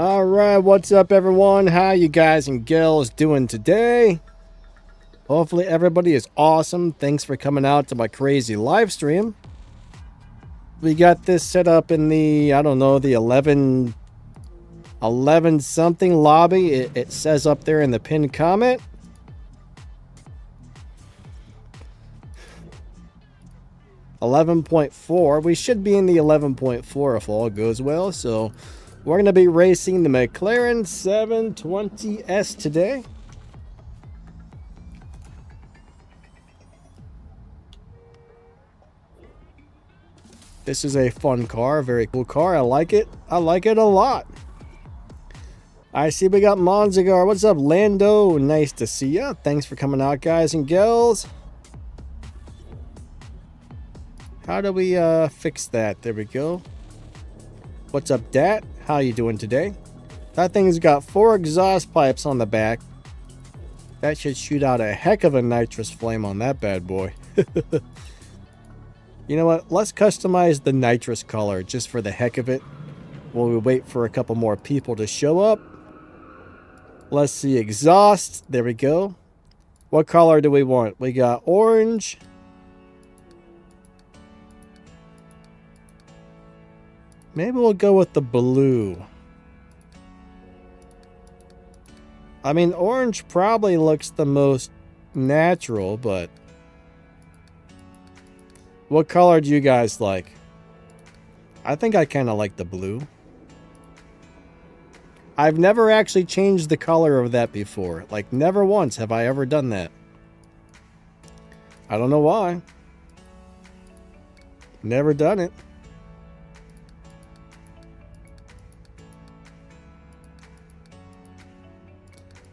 Alright, what's up everyone? How you guys and girls doing today? Hopefully everybody is awesome. Thanks for coming out to my crazy live stream. We got this set up in the, I don't know, the 11 something lobby. It says up there in the pinned comment. .4. We should be in the 11.4 if all goes well. So we're going to be racing the McLaren 720S today. This is a fun car, very cool car. I like it. I like it a lot. I see we got Monzigar. What's up, Lando? Nice to see ya. Thanks for coming out, guys and girls. How do we fix that? There we go. What's up, Dat? How you doing today? That thing's got 4 exhaust pipes on the back. That should shoot out a heck of a nitrous flame on that bad boy. You know what? Let's customize the nitrous color just for the heck of it while we wait for a couple more people to show up. Let's see. Exhaust. There we go. What color do we want? We got orange. Maybe we'll go with the blue. I mean, orange probably looks the most natural, but what color do you guys like? I think I kind of like the blue. I've never actually changed the color of that before. Like, never once have I ever done that. I don't know why. Never done it.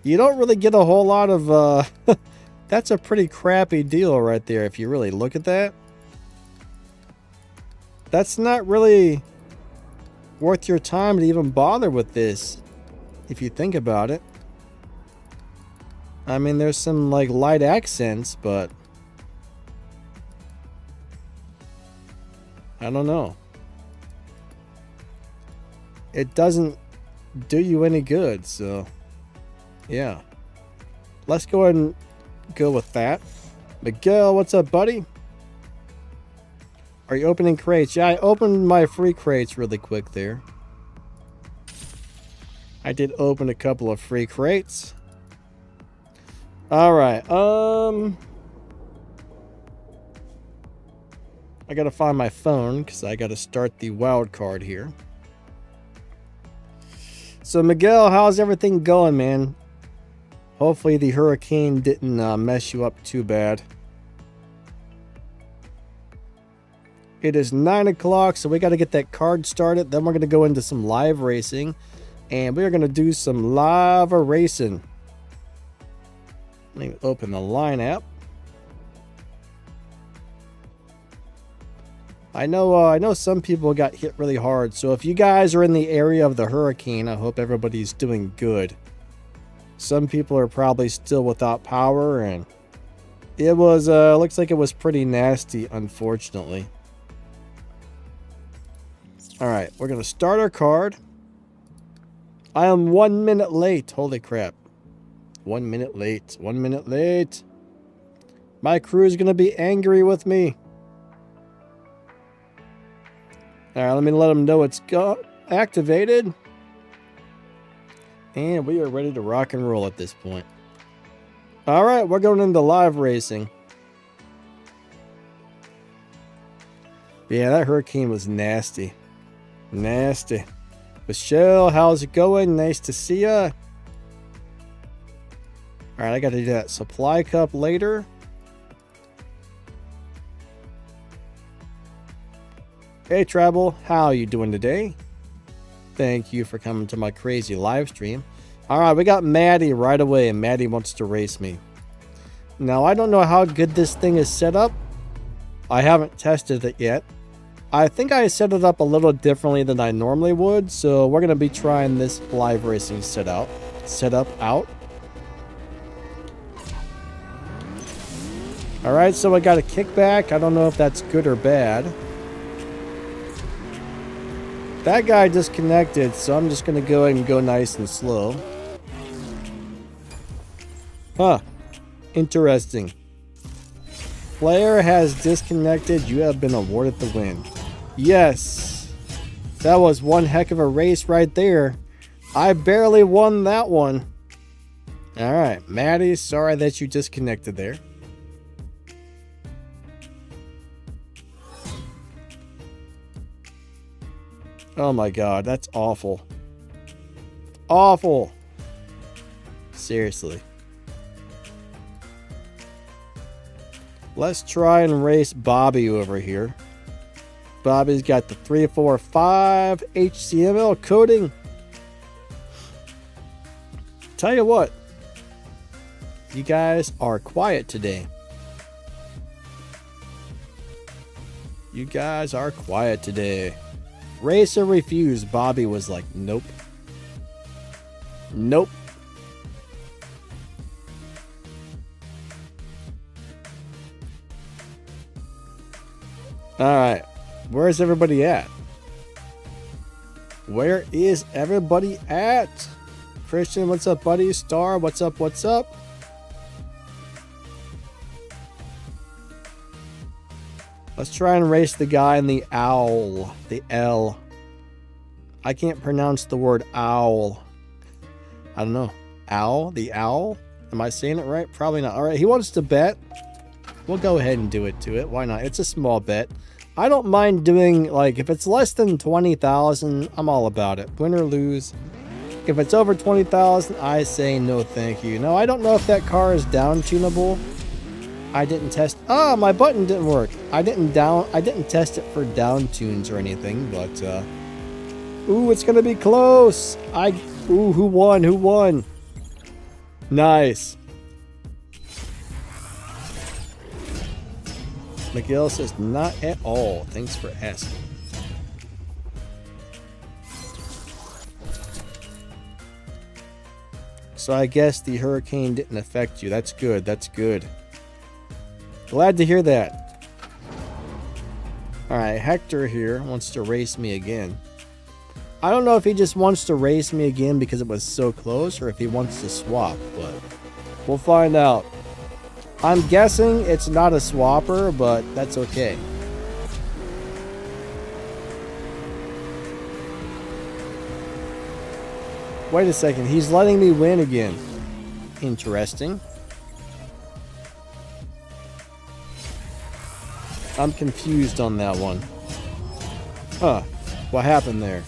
You don't really get a whole lot of, that's a pretty crappy deal right there if you really look at that. That's not really worth your time to even bother with this, if you think about it. I mean, there's some, like, light accents, but I don't know. It doesn't do you any good, so yeah. Let's go ahead and go with that. Miguel, what's up, buddy? Are you opening crates? Yeah, I opened my free crates really quick there. I did open a couple of free crates. Alright, I gotta find my phone because I gotta start the wild card here. So Miguel, how's everything going, man? Hopefully the hurricane didn't mess you up too bad. It is 9 o'clock, so we got to get that card started. Then we're going to go into some live racing. And we are going to do some live racing. Let me open the line app. I know some people got hit really hard. So if you guys are in the area of the hurricane, I hope everybody's doing good. Some people are probably still without power, and it was looks like it was pretty nasty, unfortunately. Alright, we're going to start our card. I am 1 minute late. Holy crap. 1 minute late. 1 minute late. My crew is going to be angry with me. Alright, let me let them know it's activated. And we are ready to rock and roll at this point. Alright, we're going into live racing. Yeah, that hurricane was nasty. Nasty. Michelle, how's it going? Nice to see ya. Alright, I gotta do that supply cup later. Hey Travel, how are you doing today? Thank you for coming to my crazy live stream. Alright, we got Maddie right away, and Maddie wants to race me. Now, I don't know how good this thing is set up. I haven't tested it yet. I think I set it up a little differently than I normally would, so we're going to be trying this live racing setup out. Alright, so I got a kickback. I don't know if that's good or bad. That guy disconnected, so I'm just going to go ahead and go nice and slow. Huh. Interesting. Player has disconnected. You have been awarded the win. Yes. That was one heck of a race right there. I barely won that one. Alright, Maddie, sorry that you disconnected there. Oh my god, that's awful. Awful. Seriously. Let's try and race Bobby over here. Bobby's got the 345 HTML coding. Tell you what, you guys are quiet today. You guys are quiet today. Race or refuse. Bobby was like, nope. Nope. Alright. Where's everybody at? Where is everybody at? Christian, what's up, buddy? Star, what's up? What's up? Let's try and race the guy in the owl. The L. I can't pronounce the word owl. I don't know. Owl? The owl? Am I saying it right? Probably not. Alright, he wants to bet. We'll go ahead and do it to it. Why not? It's a small bet. I don't mind doing, like, if it's less than 20,000, I'm all about it. Win or lose. If it's over 20,000, I say no thank you. No, I don't know if that car is down tunable. I didn't test. Ah, my button didn't work. I didn't test it for down tunes or anything, but ooh, it's gonna be close. Ooh, who won? Who won? Nice. Miguel says not at all. Thanks for asking. So I guess the hurricane didn't affect you. That's good. That's good. Glad to hear that. Alright, Hector here wants to race me again. I don't know if he just wants to race me again because it was so close or if he wants to swap, but we'll find out. I'm guessing it's not a swapper, but that's okay. Wait a second, he's letting me win again. Interesting. I'm confused on that one. Huh. What happened there?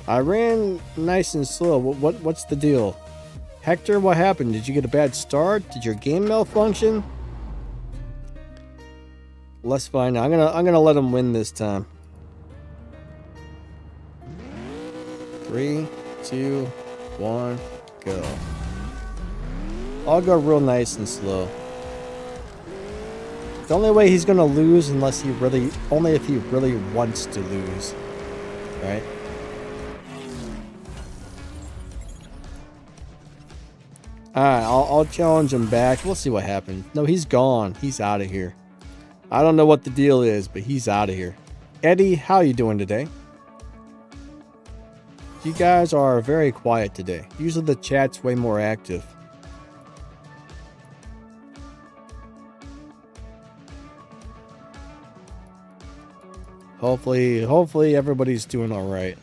I ran nice and slow. What's the deal? Hector, what happened? Did you get a bad start? Did your game malfunction? Let's find out. I'm gonna let him win this time. 3, 2, 1, go. I'll go real nice and slow. The only way he's gonna lose unless only if he really wants to lose, right? Alright, I'll challenge him back. We'll see what happens. No, he's gone. He's out of here. I don't know what the deal is, but he's out of here. Eddie, how you doing today? You guys are very quiet today. Usually the chat's way more active. Hopefully everybody's doing all right.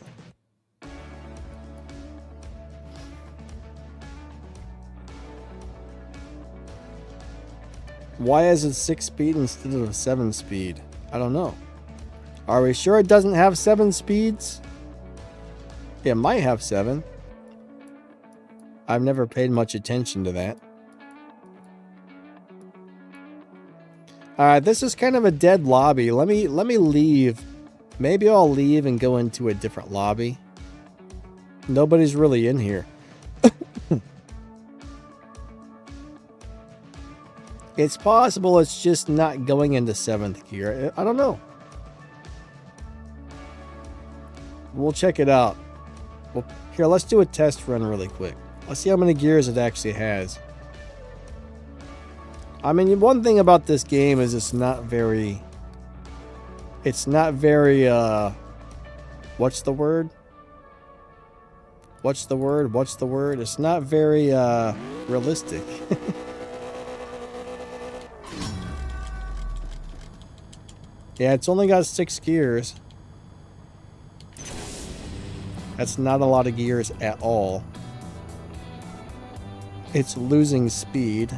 Why is it 6 speed instead of 7 speed? I don't know. Are we sure it doesn't have 7 speeds? It might have 7. I've never paid much attention to that. Alright, this is kind of a dead lobby. Let me leave. Maybe I'll leave and go into a different lobby. Nobody's really in here. It's possible it's just not going into 7th gear. I don't know. We'll check it out. Well, here, let's do a test run really quick. Let's see how many gears it actually has. I mean, one thing about this game is it's not very It's not very, what's the word? What's the word? What's the word? It's not very, realistic. Yeah, it's only got 6 gears. That's not a lot of gears at all. It's losing speed.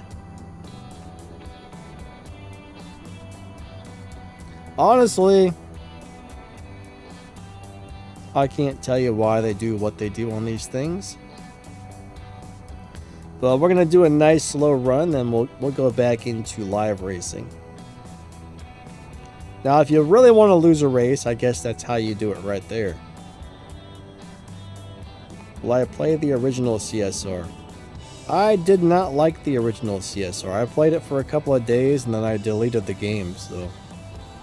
Honestly, I can't tell you why they do what they do on these things. But we're gonna do a nice slow run, then we'll go back into live racing. Now, if you really want to lose a race, I guess that's how you do it right there. Well, I played the original CSR. I did not like the original CSR. I played it for a couple of days and then I deleted the game, so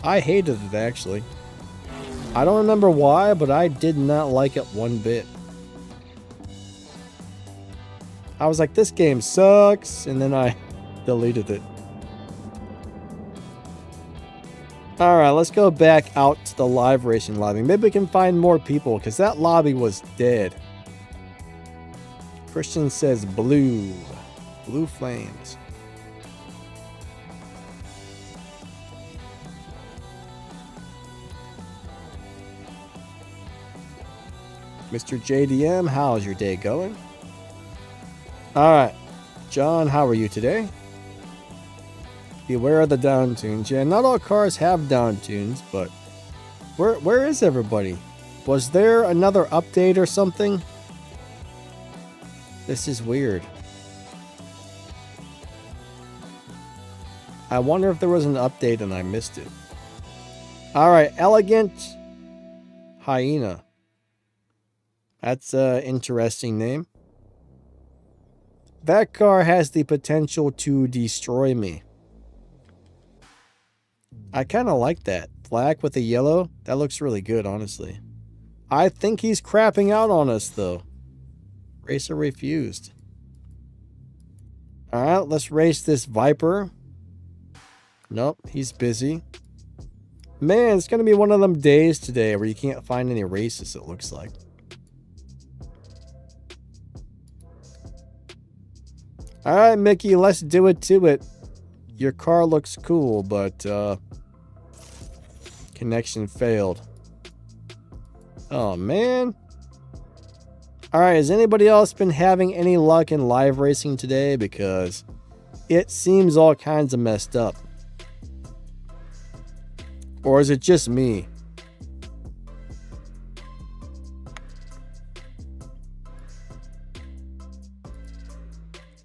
I hated it actually. I don't remember why, but I did not like it one bit. I was like, this game sucks, and then I deleted it. Alright, let's go back out to the live racing lobby. Maybe we can find more people, because that lobby was dead. Christian says blue. Blue flames. Mr. JDM, how's your day going? Alright. John, how are you today? Beware of the down tunes. Yeah, not all cars have down tunes, but where is everybody? Was there another update or something? This is weird. I wonder if there was an update and I missed it. Alright, Elegant Hyena. That's an interesting name. That car has the potential to destroy me. I kind of like that. Black with a yellow. That looks really good, honestly. I think he's crapping out on us, though. Racer refused. Alright, let's race this Viper. Nope, he's busy. Man, it's going to be one of them days today where you can't find any races, it looks like. Alright, Mickey, let's do it to it. Your car looks cool, but connection failed. Oh, man. Alright, has anybody else been having any luck in live racing today? Because it seems all kinds of messed up. Or is it just me?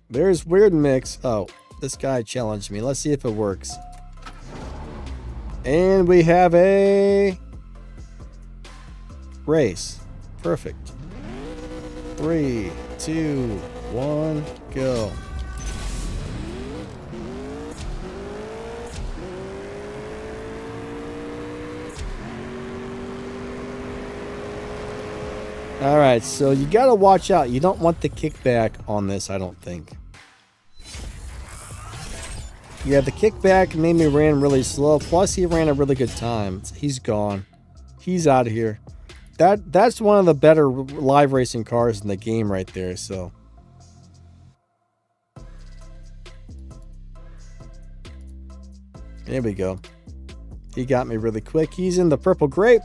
There's Weird Mix. Oh, this guy challenged me. Let's see if it works. And we have a race. Perfect. 3, 2, 1, go. Alright, so you gotta watch out. You don't want the kickback on this, I don't think. Yeah, the kickback made me ran really slow. Plus, he ran a really good time. He's gone. He's out of here. That's one of the better live racing cars in the game right there, so. There we go. He got me really quick. He's in the purple grape.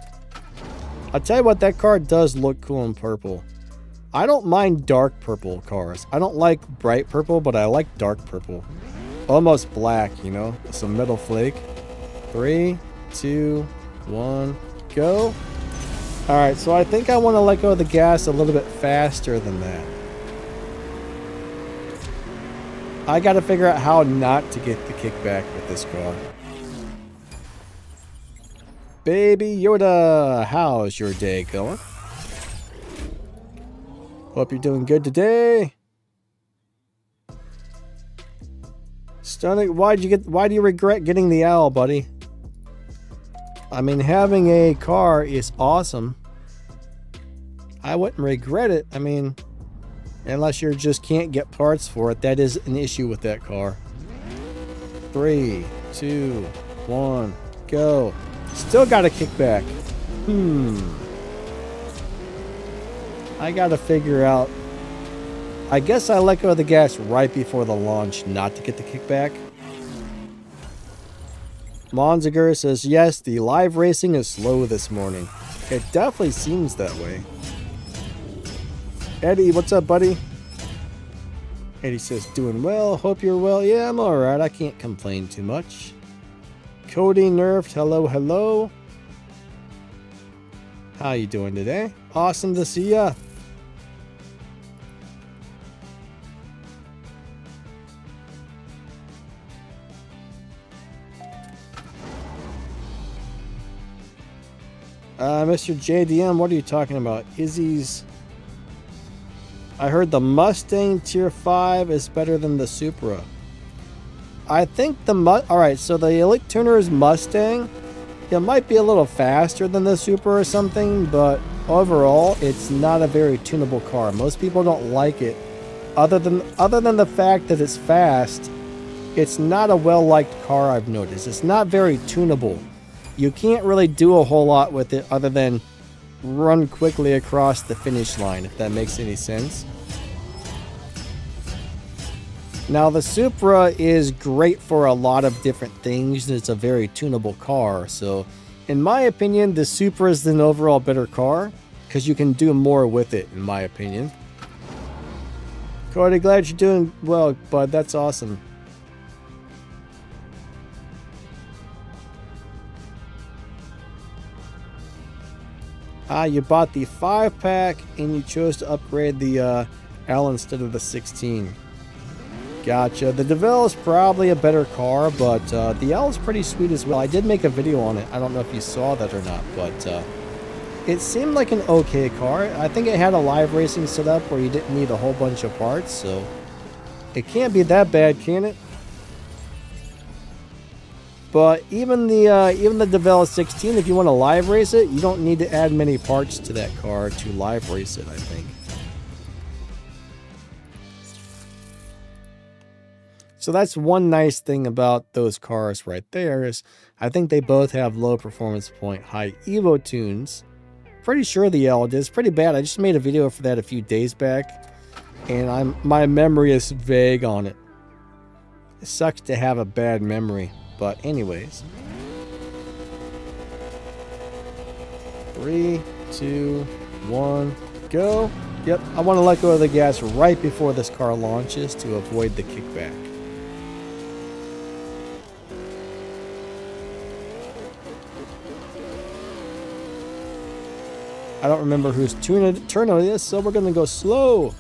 I'll tell you what, that car does look cool in purple. I don't mind dark purple cars. I don't like bright purple, but I like dark purple. Almost black, you know? Some metal flake. 3, 2, 1, go. Alright, so I think I want to let go of the gas a little bit faster than that. I got to figure out how not to get the kickback with this car. Baby Yoda, how's your day going? Hope you're doing good today. Stunning, why do you regret getting the owl, buddy? I mean, having a car is awesome. I wouldn't regret it. I mean, unless you just can't get parts for it, that is an issue with that car. 3, 2, 1, go. Still got a kickback. I gotta figure out. I guess I let go of the gas right before the launch not to get the kickback. Monziger says, yes, the live racing is slow this morning. It definitely seems that way. Eddie, what's up, buddy? Eddie says, doing well. Hope you're well. Yeah, I'm alright. I can't complain too much. Cody Nerfed, hello, hello. How you doing today? Awesome to see ya. Mr. JDM, what are you talking about? Izzy's... I heard the Mustang Tier 5 is better than the Supra. I think the... Alright, so the Elite Tuner's Mustang, it might be a little faster than the Supra or something, but overall, it's not a very tunable car. Most people don't like it. Other than the fact that it's fast, it's not a well-liked car, I've noticed. It's not very tunable. You can't really do a whole lot with it other than run quickly across the finish line, if that makes any sense. Now, the Supra is great for a lot of different things. It's a very tunable car. So, in my opinion, the Supra is an overall better car because you can do more with it, in my opinion. Cody, glad you're doing well, bud. That's awesome. You bought the 5-pack and you chose to upgrade the L instead of the 16. Gotcha. The DeVille is probably a better car, but the L is pretty sweet as well. I did make a video on it. I don't know if you saw that or not, but it seemed like an okay car. I think it had a live racing setup where you didn't need a whole bunch of parts, so it can't be that bad, can it? But even the DeVille 16, if you want to live race it, you don't need to add many parts to that car to live race it, I think. So that's one nice thing about those cars right there is I think they both have low performance point, high Evo tunes. Pretty sure the L is pretty bad. I just made a video for that a few days back, and my memory is vague on it. It sucks to have a bad memory. But anyways, 3, 2, 1, go. Yep, I want to let go of the gas right before this car launches to avoid the kickback. I don't remember whose turn it is, so we're going to go slow.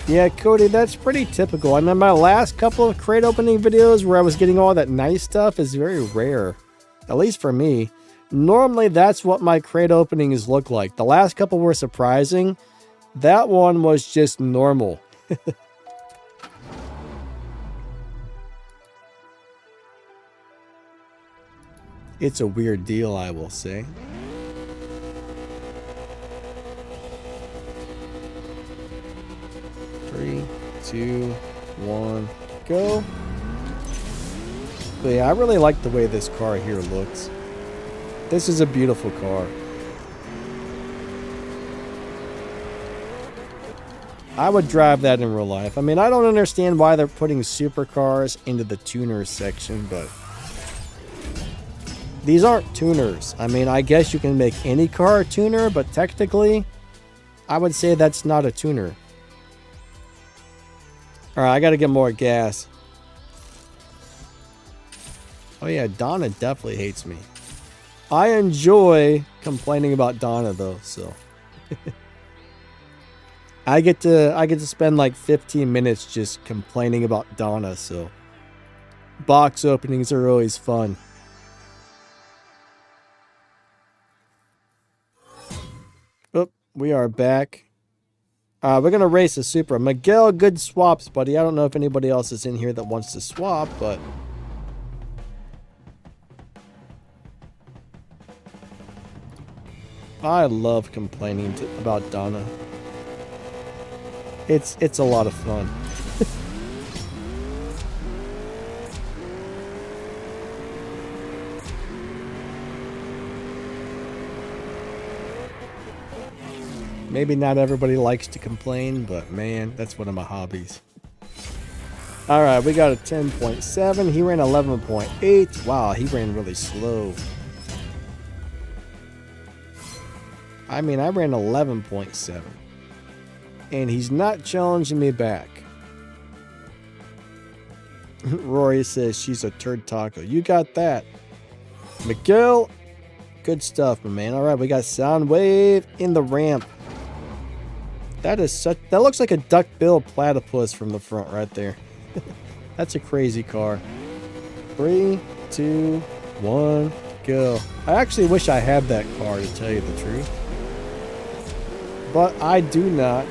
Yeah, Cody, that's pretty typical. I mean, my last couple of crate opening videos where I was getting all that nice stuff is very rare. At least for me. Normally, that's what my crate openings look like. The last couple were surprising. That one was just normal. It's a weird deal, I will say. Three, 2, 1, go. But yeah, I really like the way this car here looks. This is a beautiful car. I would drive that in real life. I mean, I don't understand why they're putting supercars into the tuners section, but these aren't tuners. I mean, I guess you can make any car a tuner, but technically, I would say that's not a tuner. Alright, I gotta get more gas. Oh yeah, Donna definitely hates me. I enjoy complaining about Donna though, so I get to spend like 15 minutes just complaining about Donna, so box openings are always fun. Oh, we are back. We're going to race a Supra. Miguel, good swaps, buddy. I don't know if anybody else is in here that wants to swap, but I love complaining about Donna. It's a lot of fun. Maybe not everybody likes to complain, but man, that's one of my hobbies. Alright, we got a 10.7. He ran 11.8. Wow, he ran really slow. I mean, I ran 11.7. And he's not challenging me back. Rory says she's a turd taco. You got that. Miguel, good stuff, my man. Alright, we got Soundwave in the ramp. That looks like a duck-billed platypus from the front right there. That's a crazy car. 3, 2, 1, go. I actually wish I had that car, to tell you the truth. But I do not.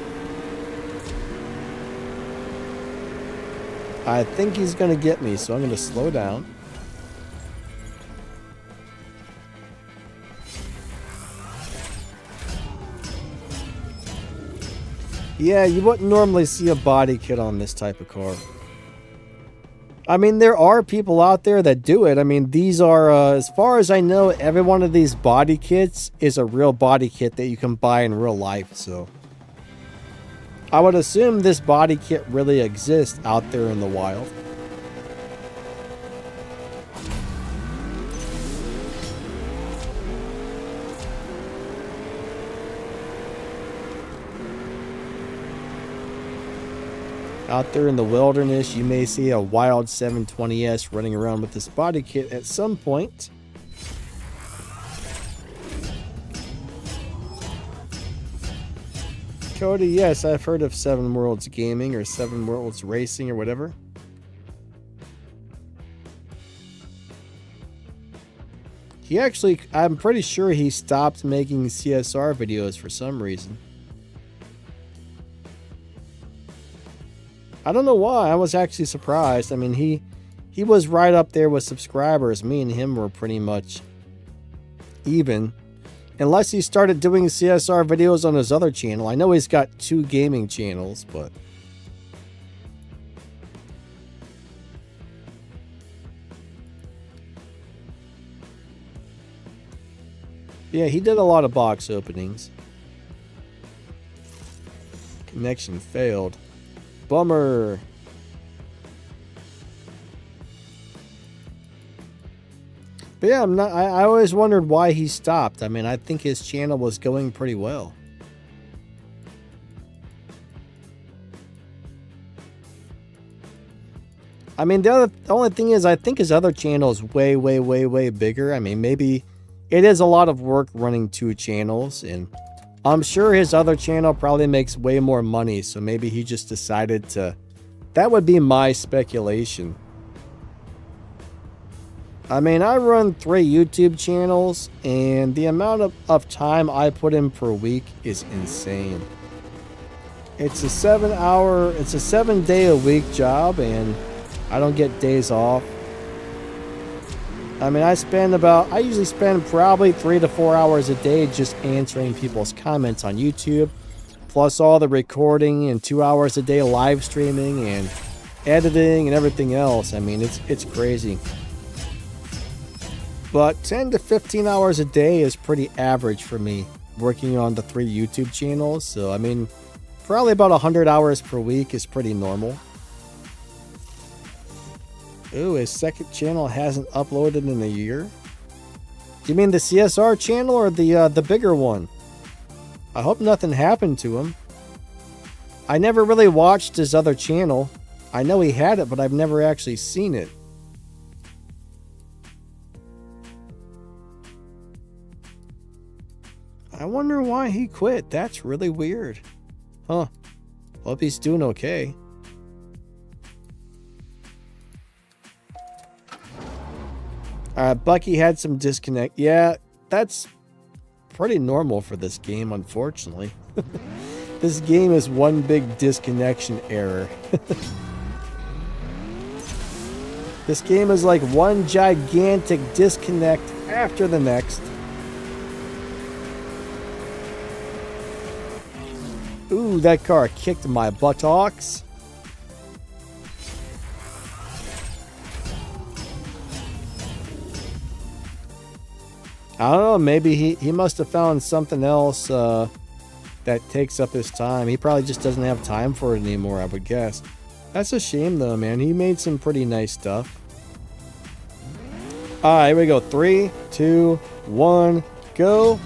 I think he's going to get me, so I'm going to slow down. Yeah, you wouldn't normally see a body kit on this type of car. I mean, there are people out there that do it. I mean, these are, as far as I know, every one of these body kits is a real body kit that you can buy in real life, so. I would assume this body kit really exists out there in the wild. Out there in the wilderness, you may see a wild 720S running around with this body kit at some point. Cody, yes, I've heard of Seven Worlds Gaming or Seven Worlds Racing or whatever. He actually, I'm pretty sure he stopped making CSR videos for some reason. I don't know why. I was actually surprised. I mean, he was right up there with subscribers. Me and him were pretty much even. Unless he started doing CSR videos on his other channel. I know he's got 2 gaming channels, but... yeah, he did a lot of box openings. Connection failed. Bummer. But yeah, I always wondered why he stopped. I mean, I think his channel was going pretty well. I mean, the only thing is, I think his other channel is way, way, way, way bigger. I mean, maybe it is a lot of work running 2 channels, and I'm sure his other channel probably makes way more money, so maybe he just decided to... that would be my speculation. I mean, I run 3 YouTube channels, and the amount of time I put in per week is insane. It's a 7-day-a-week job, and I don't get days off. I mean, I usually spend probably 3 to 4 hours a day just answering people's comments on YouTube, plus all the recording and 2 hours a day live streaming and editing and everything else. I mean, it's crazy. But 10 to 15 hours a day is pretty average for me, working on the 3 YouTube channels. So, I mean, probably about 100 hours per week is pretty normal. Ooh, his second channel hasn't uploaded in a year. Do you mean the CSR channel or the bigger one? I hope nothing happened to him. I never really watched his other channel. I know he had it, but I've never actually seen it. I wonder why he quit. That's really weird. Huh. Hope he's doing okay. Alright, Bucky had some disconnect. Yeah, that's pretty normal for this game, unfortunately. This game is one big disconnection error. This game is like one gigantic disconnect after the next. Ooh, that car kicked my buttocks. I don't know, maybe he must have found something else that takes up his time. He probably just doesn't have time for it anymore, I would guess. That's a shame though, man. He made some pretty nice stuff. Alright, here we go. 3, 2, 1, go.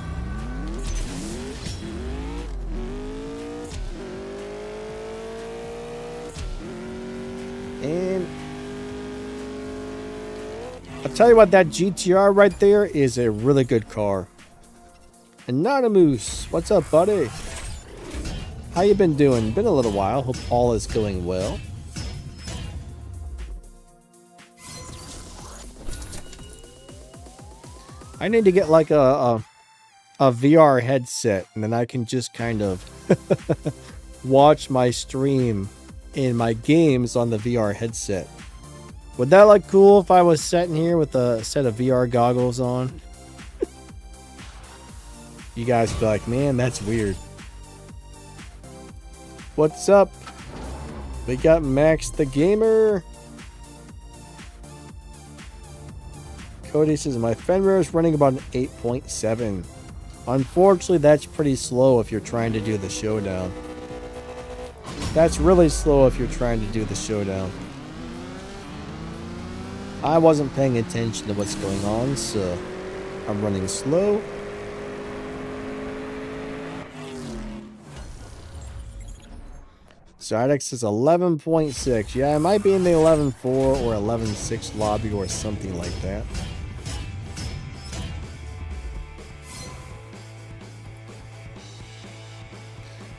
And I'll tell you what, that GTR right there is a really good car. Anonymous, what's up, buddy? How you been doing? Been a little while. Hope all is going well. I need to get like a VR headset, and then I can just kind of watch my stream in my games on the VR headset. Would that look cool if I was sitting here with a set of VR goggles on? You guys would be like, man, that's weird. What's up? We got MaxTheGamer. Cody says, my Fenrir is running about an 8.7. Unfortunately, that's pretty slow if you're trying to do the Showdown. That's really slow if you're trying to do the Showdown. I wasn't paying attention to what's going on, so I'm running slow. Zydex is 11.6. Yeah, it might be in the 11.4 or 11.6 lobby or something like that.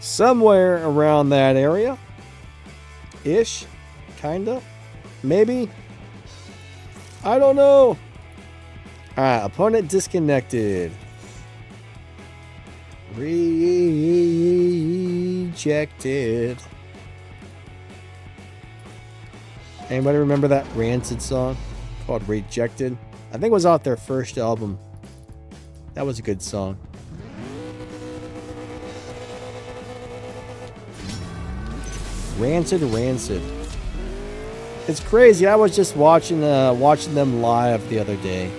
Somewhere around that area. Ish. Kinda. Maybe. I don't know. Alright, opponent disconnected. Rejected. Anybody remember that Rancid song called Rejected? I think it was off their first album. That was a good song. Rancid. It's crazy. I was just watching them live the other day.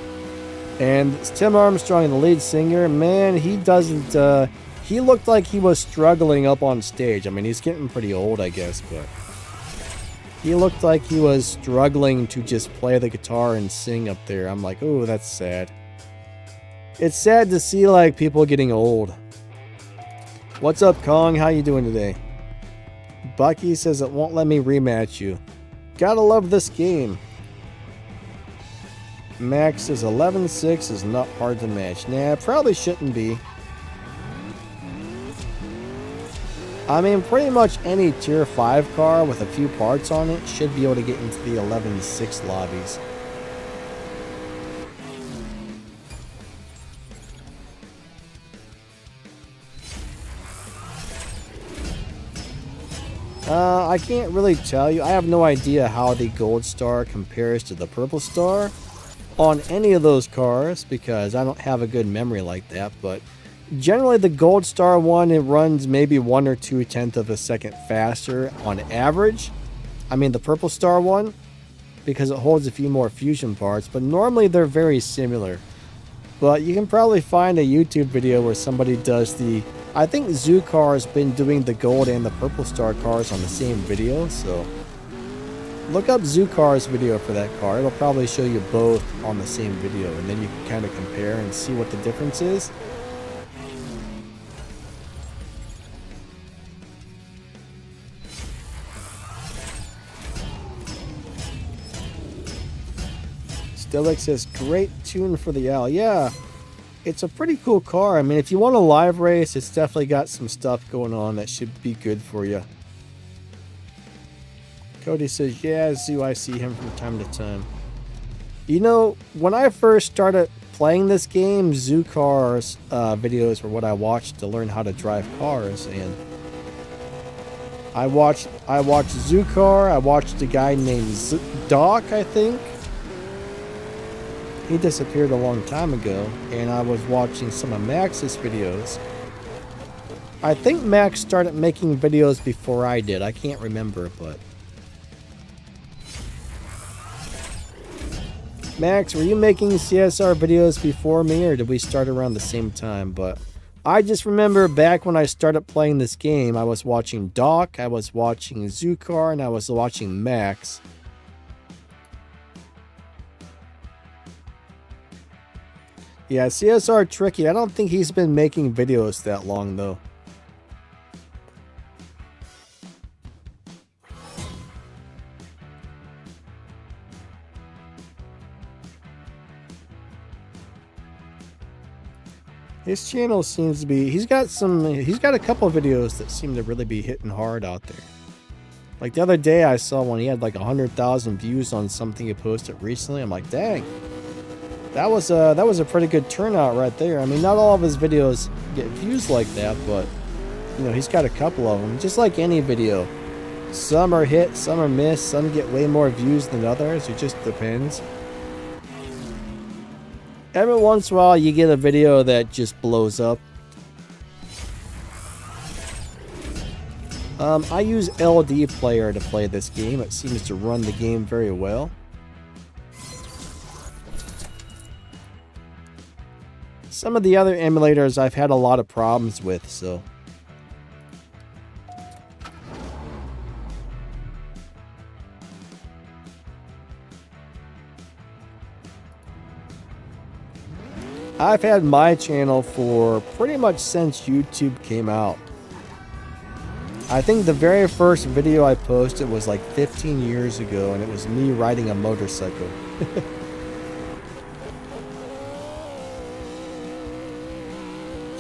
And it's Tim Armstrong, the lead singer. Man, he doesn't... he looked like he was struggling up on stage. I mean, he's getting pretty old, I guess, but... he looked like he was struggling to just play the guitar and sing up there. I'm like, oh, that's sad. It's sad to see, like, people getting old. What's up, Kong? How you doing today? Bucky says it won't let me rematch you. Gotta love this game. Max says 11.6 is not hard to match. Nah, it probably shouldn't be. I mean, pretty much any tier 5 car with a few parts on it should be able to get into the 11.6 lobbies. I can't really tell you. I have no idea how the Gold Star compares to the Purple Star on any of those cars because I don't have a good memory like that, but generally the Gold Star one, it runs maybe 1 or 2/10 of a second faster on average. I mean the Purple Star one, because it holds a few more fusion parts, but normally they're very similar. But you can probably find a YouTube video where somebody does the... I think Zoocar has been doing the Gold and the Purple Star cars on the same video, so... look up Zoocar's video for that car. It'll probably show you both on the same video, and then you can kind of compare and see what the difference is. Stilic says, great tune for the L. Yeah, it's a pretty cool car. I mean, if you want a live race, it's definitely got some stuff going on that should be good for you. Cody says, yeah, Zoo, I see him from time to time. You know, when I first started playing this game, Zoocar's videos were what I watched to learn how to drive cars, and I watched Zoocar. I watched a guy named Doc, I think. He disappeared a long time ago, and I was watching some of Max's videos. I think Max started making videos before I did. I can't remember, but... Max, were you making CSR videos before me, or did we start around the same time? But I just remember back when I started playing this game, I was watching Doc, I was watching Zukar, and I was watching Max. Yeah, CSR Tricky, I don't think he's been making videos that long though. His channel seems to be, he's got a couple of videos that seem to really be hitting hard out there. Like the other day I saw one, he had like 100,000 views on something he posted recently. I'm like, dang, that was a pretty good turnout right there. I mean, not all of his videos get views like that, but you know, he's got a couple of them. Just like any video, some are hit, some are miss, some get way more views than others. It just depends. Every once in a while you get a video that just blows up. I use LD Player to play this game. It seems to run the game very well. Some of the other emulators I've had a lot of problems with, so. I've had my channel for pretty much since YouTube came out. I think the very first video I posted was like 15 years ago, and it was me riding a motorcycle.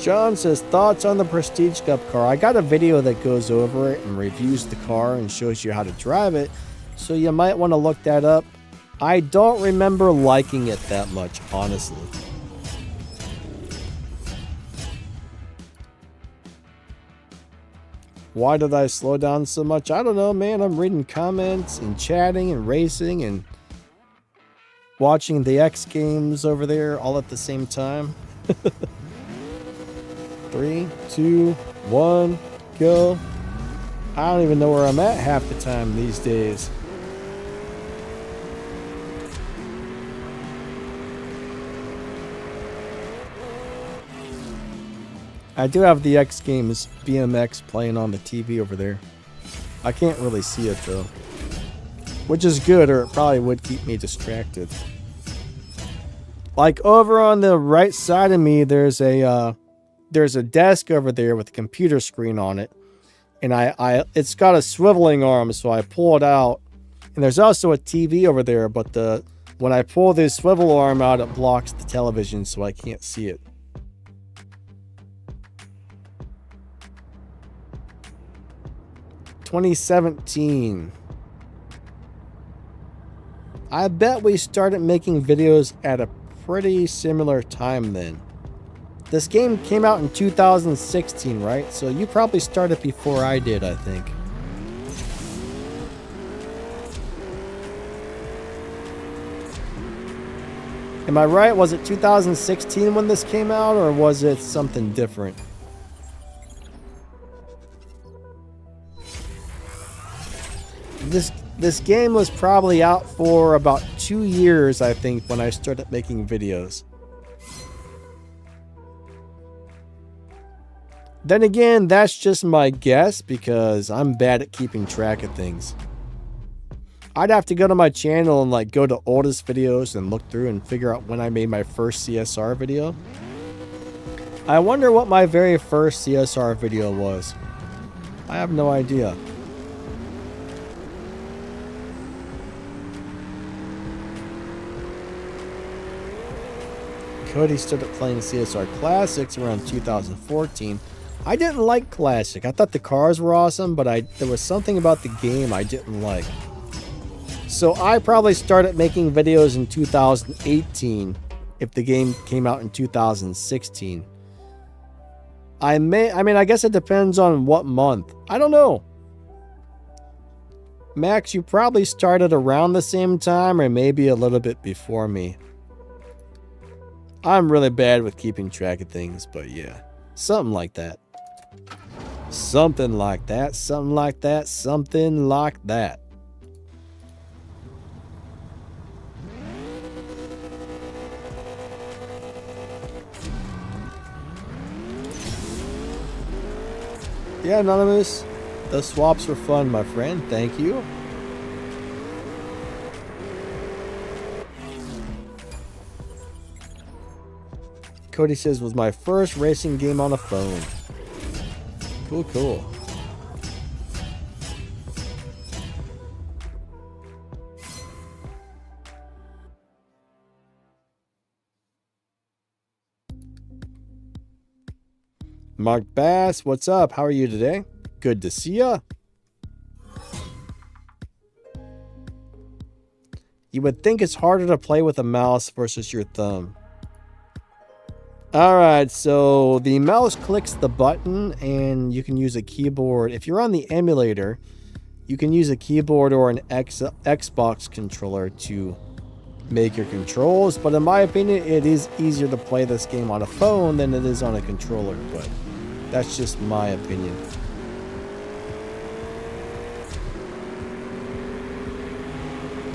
John says, thoughts on the Prestige Cup car. I got a video that goes over it and reviews the car and shows you how to drive it, so you might want to look that up. I don't remember liking it that much, honestly. Why did I slow down so much? I don't know, man. I'm reading comments and chatting and racing and watching the X Games over there all at the same time. 3, 2, 1, go. I don't even know where I'm at half the time these days. I do have the X Games BMX playing on the TV over there. I can't really see it though, which is good, or it probably would keep me distracted. Like over on the right side of me, there's a desk over there with a computer screen on it, and it's got a swiveling arm, so I pull it out, and there's also a TV over there, but when I pull this swivel arm out, it blocks the television, so I can't see it. "2017. I bet we started making videos at a pretty similar time then. This game came out in 2016, right? So you probably started before I did, I think. Am I right? Was it 2016 when this came out, or was it something different? This game was probably out for about 2 years, I think, when I started making videos. Then again, that's just my guess because I'm bad at keeping track of things. I'd have to go to my channel and like go to oldest videos and look through and figure out when I made my first CSR video. I wonder what my very first CSR video was. I have no idea. Cody started playing CSR Classics around 2014. I didn't like Classic. I thought the cars were awesome, but there was something about the game I didn't like. So I probably started making videos in 2018 if the game came out in 2016. I mean, I guess it depends on what month. I don't know. Max, you probably started around the same time or maybe a little bit before me. I'm really bad with keeping track of things, but yeah, something like that. Something like that, something like that, something like that. Yeah, Anonymous. The swaps were fun, my friend. Thank you. Cody says, was my first racing game on a phone. Cool, cool. Mark Bass, what's up? How are you today? Good to see ya. You would think it's harder to play with a mouse versus your thumb. Alright, so the mouse clicks the button and you can use a keyboard. If you're on the emulator, you can use a keyboard or an Xbox controller to make your controls. But in my opinion, it is easier to play this game on a phone than it is on a controller. But that's just my opinion.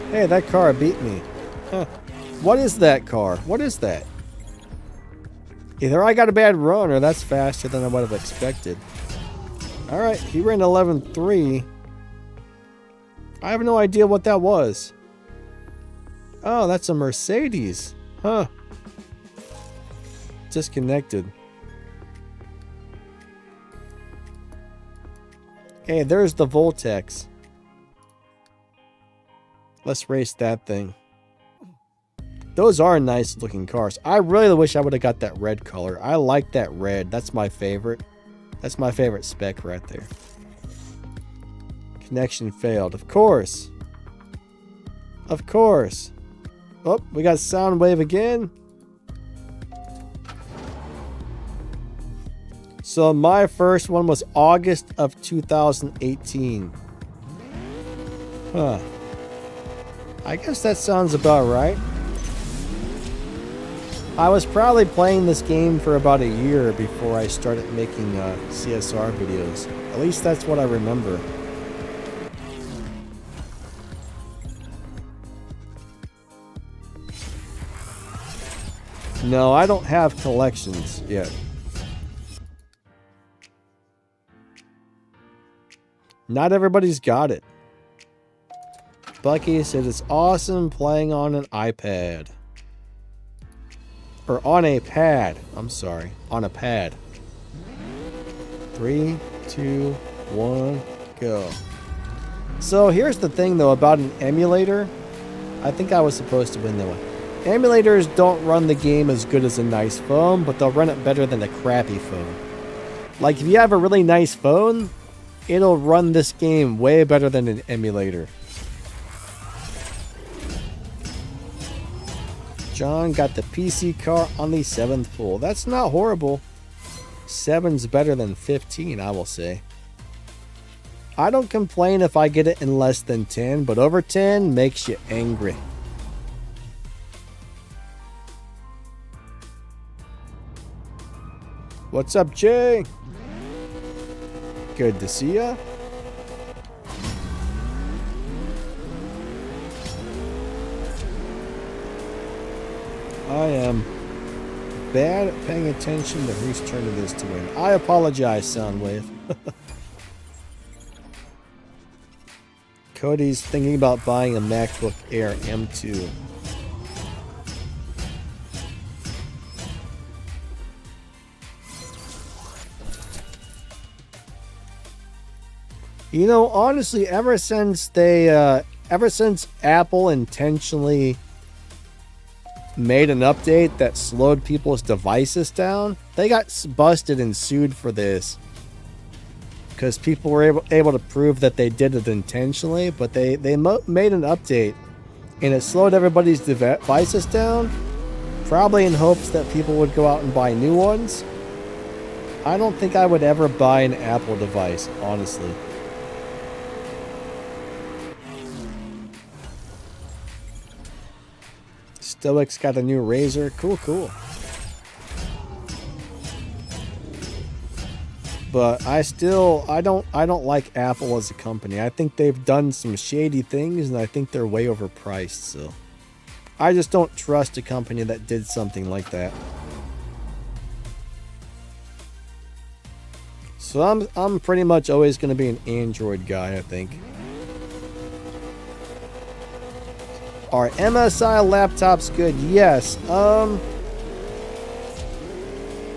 Hey, that car beat me. Huh. What is that car? What is that? Either I got a bad run or that's faster than I would have expected. Alright, he ran 11.3. I have no idea what that was. Oh, that's a Mercedes. Huh. Disconnected. Hey, there's the Voltex. Let's race that thing. Those are nice looking cars. I really wish I would have got that red color. I like that red. That's my favorite. That's my favorite spec right there. Connection failed. Of course. Of course. Oh, we got sound wave again. So my first one was August of 2018. Huh. I guess that sounds about right. I was probably playing this game for about a year before I started making CSR videos. At least that's what I remember. No, I don't have collections yet. Not everybody's got it. Bucky said it's awesome playing on an iPad. Or on a pad. I'm sorry. On a pad. 3, 2, 1, go. So here's the thing though about an emulator. I think I was supposed to win that one. Emulators don't run the game as good as a nice phone, but they'll run it better than a crappy phone. Like if you have a really nice phone, it'll run this game way better than an emulator. John got the PC car on the 7th pull. That's not horrible. 7's better than 15, I will say. I don't complain if I get it in less than 10, but over 10 makes you angry. What's up, Jay? Good to see ya. I am bad at paying attention to whose turn it is to win. I apologize, Soundwave. Cody's thinking about buying a MacBook Air M2. You know, honestly, ever since Apple intentionally made an update that slowed people's devices down, they got busted and sued for this. Because people were able to prove that they did it intentionally, but they made an update and it slowed everybody's devices down, probably in hopes that people would go out and buy new ones. I don't think I would ever buy an Apple device, honestly. Stoic's got a new razor. Cool, cool. But I don't like Apple as a company. I think they've done some shady things and I think they're way overpriced, so I just don't trust a company that did something like that. So I'm pretty much always going to be an Android guy, I think. Are MSI laptops good? Yes.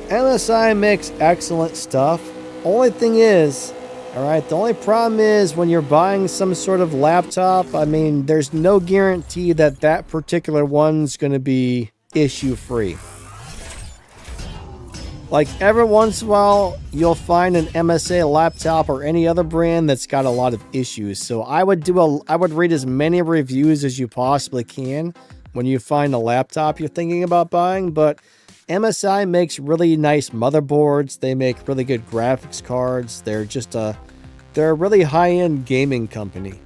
MSI makes excellent stuff. Only thing is, alright, the only problem is when you're buying some sort of laptop, I mean, there's no guarantee that that particular one's going to be issue-free. Like, every once in a while, you'll find an MSI laptop or any other brand that's got a lot of issues. So I would read as many reviews as you possibly can when you find a laptop you're thinking about buying. But MSI makes really nice motherboards. They make really good graphics cards. They're a really high-end gaming company.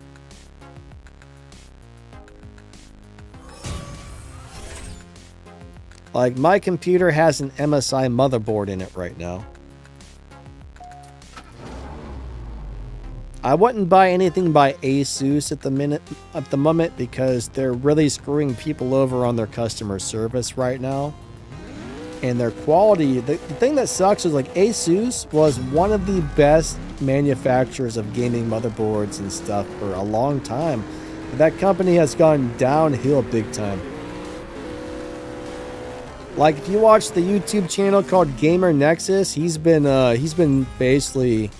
Like, my computer has an MSI motherboard in it right now. I wouldn't buy anything by ASUS at the moment because they're really screwing people over on their customer service right now. And their quality, the thing that sucks is like ASUS was one of the best manufacturers of gaming motherboards and stuff for a long time. That company has gone downhill big time. Like, if you watch the YouTube channel called Gamer Nexus, he's been basically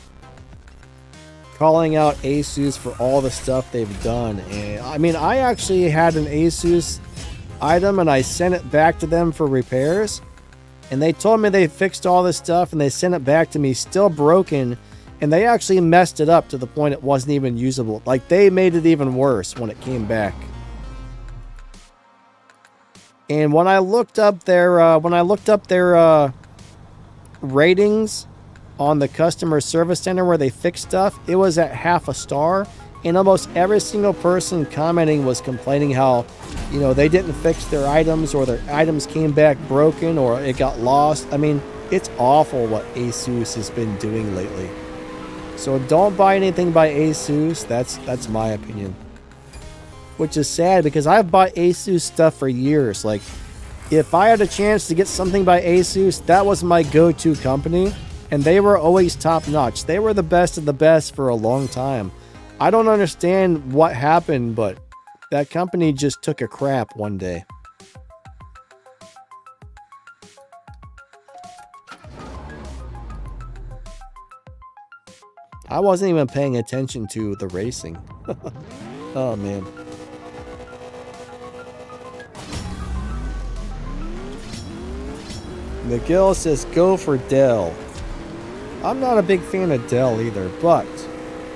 calling out ASUS for all the stuff they've done. And I mean, I actually had an ASUS item and I sent it back to them for repairs. And they told me they fixed all this stuff and they sent it back to me still broken. And they actually messed it up to the point it wasn't even usable. Like, they made it even worse when it came back. And when I looked up their ratings on the customer service center where they fix stuff, it was at half a star. And almost every single person commenting was complaining how, you know, they didn't fix their items or their items came back broken or it got lost. I mean, it's awful what ASUS has been doing lately. So don't buy anything by ASUS. That's my opinion. Which is sad because I've bought ASUS stuff for years. Like, if I had a chance to get something by ASUS, that was my go-to company. And they were always top-notch. They were the best of the best for a long time. I don't understand what happened, but that company just took a crap one day. I wasn't even paying attention to the racing. Oh, man. Miguel says, go for Dell. I'm not a big fan of Dell either, but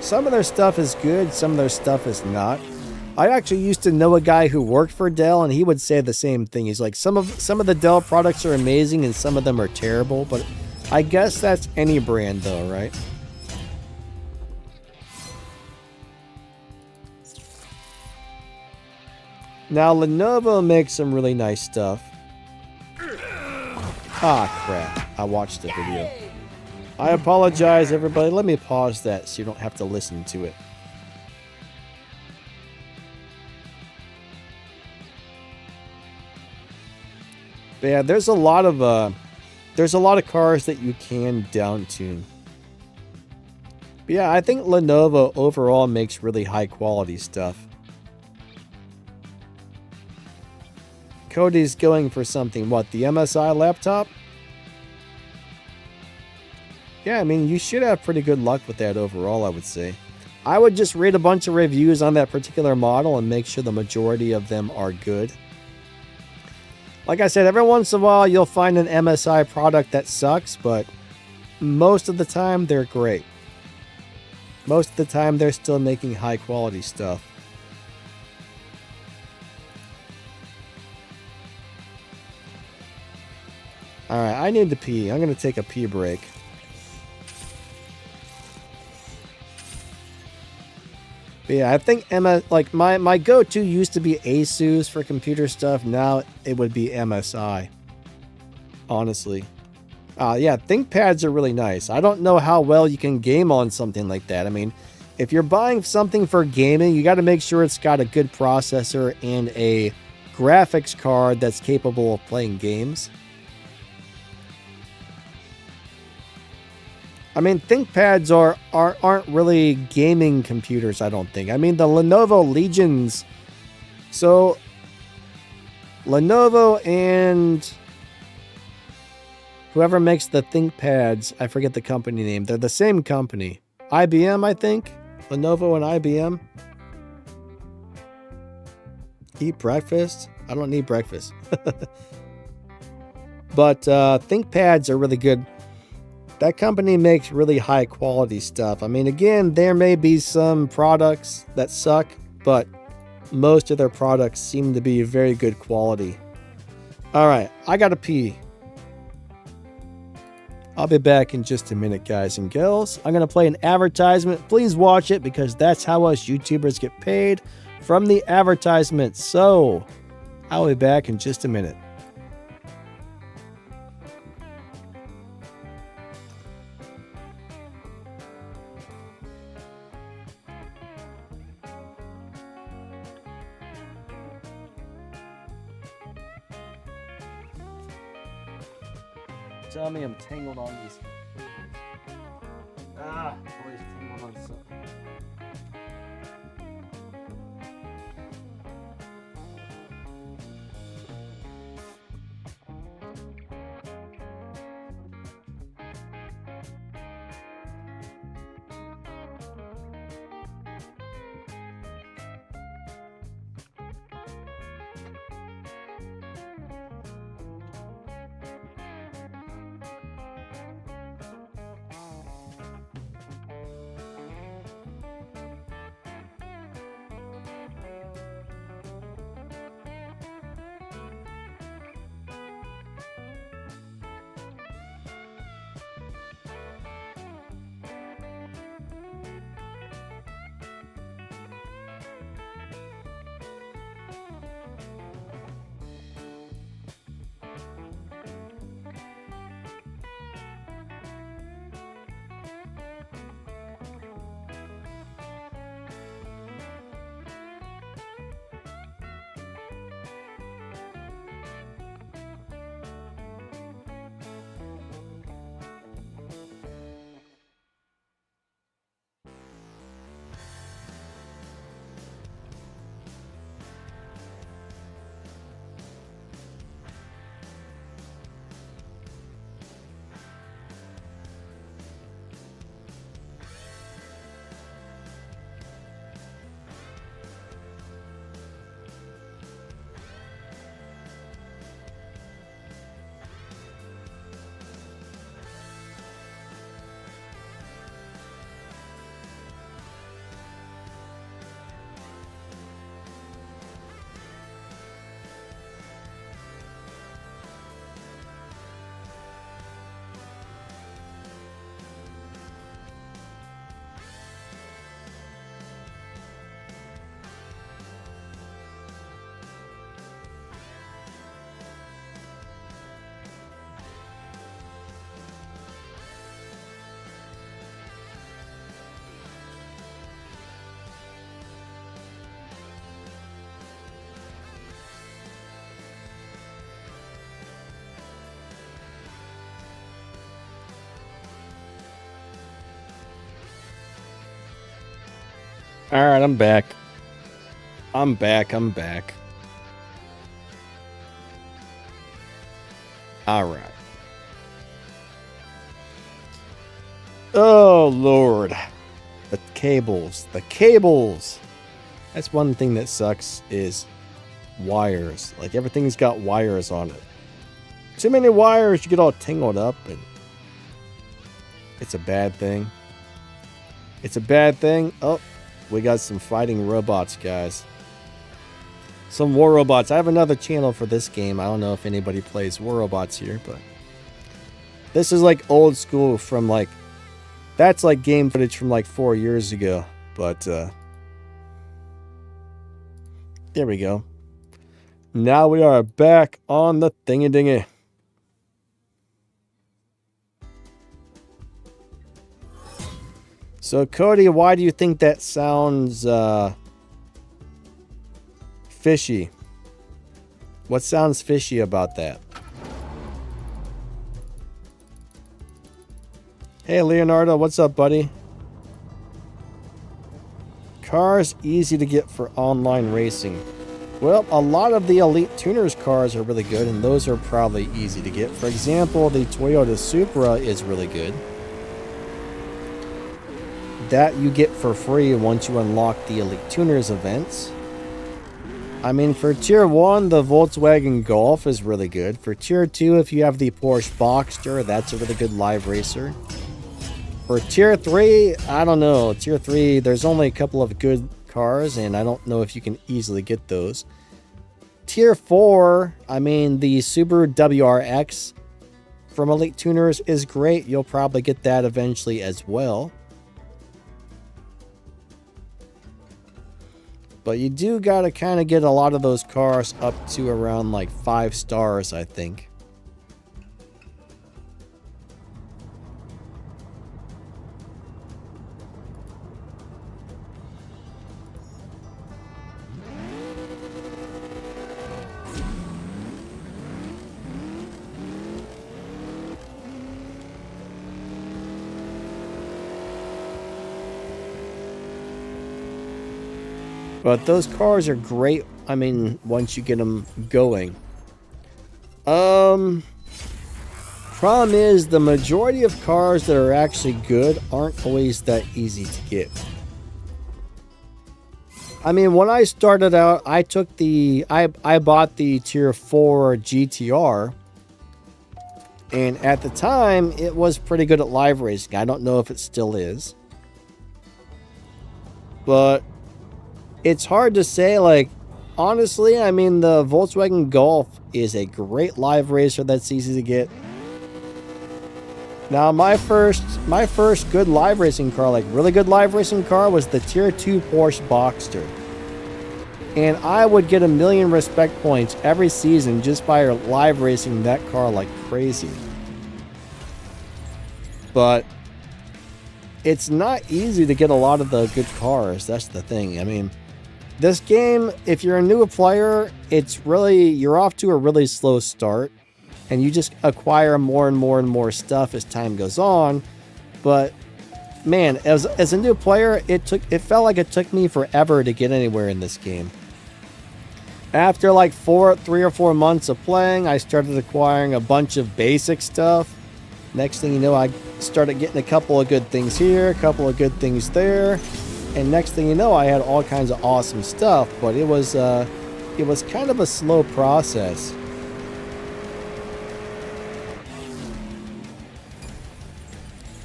some of their stuff is good, some of their stuff is not. I actually used to know a guy who worked for Dell, and he would say the same thing. He's like, some of the Dell products are amazing, and some of them are terrible, but I guess that's any brand, though, right? Now, Lenovo makes some really nice stuff. Ah, crap. I watched the video. I apologize, everybody. Let me pause that so you don't have to listen to it. But yeah, there's a lot of cars that you can down tune. But yeah, I think Lenovo overall makes really high quality stuff. Cody's going for something. What, the MSI laptop? Yeah, I mean, you should have pretty good luck with that overall, I would say. I would just read a bunch of reviews on that particular model and make sure the majority of them are good. Like I said, every once in a while you'll find an MSI product that sucks, but most of the time they're great. Most of the time they're still making high quality stuff. Alright, I need to pee. I'm going to take a pee break. But yeah, I think my go-to used to be ASUS for computer stuff. Now it would be MSI. Honestly. Yeah, ThinkPads are really nice. I don't know how well you can game on something like that. I mean, if you're buying something for gaming, you got to make sure it's got a good processor and a graphics card that's capable of playing games. I mean, ThinkPads aren't really gaming computers, I don't think. I mean, the Lenovo Legions. So, Lenovo and whoever makes the ThinkPads, I forget the company name. They're the same company. IBM, I think. Lenovo and IBM. Eat breakfast? I don't need breakfast. But ThinkPads are really good. That company makes really high quality stuff. I mean, again, there may be some products that suck, but most of their products seem to be very good quality. All right, I gotta pee. I'll be back in just a minute, guys and girls. I'm gonna play an advertisement. Please watch it because that's how us YouTubers get paid, from the advertisement. So I'll be back in just a minute. Tell me I'm tangled on these. Always tangled on something. All right, I'm back. I'm back. All right. Oh, Lord. The cables. That's one thing that sucks is wires. Like, everything's got wires on it. Too many wires, you get all tangled up, and it's a bad thing. Oh, we got some fighting robots, guys. Some war robots. I have another channel for this game. I don't know if anybody plays war robots here, but this is like old school from like, that's like game footage from like 4 years ago. But there we go. Now we are back on the thingy-dingy. So, Cody, why do you think that sounds fishy? What sounds fishy about that? Hey, Leonardo, what's up, buddy? Cars easy to get for online racing. Well, a lot of the Elite Tuners cars are really good, and those are probably easy to get. For example, the Toyota Supra is really good. That you get for free once you unlock the Elite Tuners events. I mean, for Tier 1, the Volkswagen Golf is really good. For Tier 2, if you have the Porsche Boxster, that's a really good live racer. For Tier 3, I don't know. Tier 3, there's only a couple of good cars, and I don't know if you can easily get those. Tier 4, I mean, the Subaru WRX from Elite Tuners is great. You'll probably get that eventually as well. But you do gotta kind of get a lot of those cars up to around like 5 stars, I think. But those cars are great, I mean, once you get them going. Problem is, the majority of cars that are actually good aren't always that easy to get. I mean, when I started out, I took the... I bought the Tier 4 GTR. And at the time, it was pretty good at live racing. I don't know if it still is. But... it's hard to say, like, honestly, I mean, the Volkswagen Golf is a great live racer that's easy to get. Now, my first good live racing car, like really good live racing car, was the Tier 2 Porsche Boxster. And I would get 1,000,000 respect points every season just by live racing that car like crazy. But it's not easy to get a lot of the good cars, that's the thing. I mean... this game, if you're a new player, you're off to a really slow start, and you just acquire more and more and more stuff as time goes on. But man, as a new player, it felt like it took me forever to get anywhere in this game. After like 3 or 4 months of playing, I started acquiring a bunch of basic stuff. Next thing you know, I started getting a couple of good things here, a couple of good things there. And next thing you know, I had all kinds of awesome stuff, but it was kind of a slow process.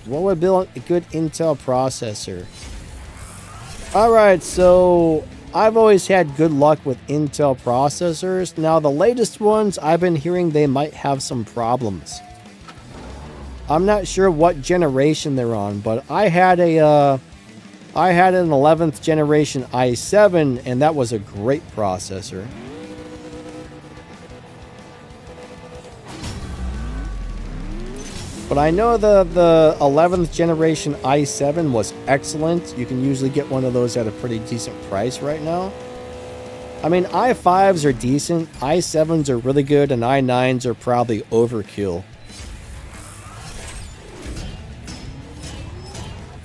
What would build a good Intel processor? Alright, so I've always had good luck with Intel processors. Now, the latest ones, I've been hearing they might have some problems. I'm not sure what generation they're on, but I had an 11th generation i7, and that was a great processor. But I know the 11th generation i7 was excellent. You can usually get one of those at a pretty decent price right now. I mean, i5s are decent, i7s are really good, and i9s are probably overkill.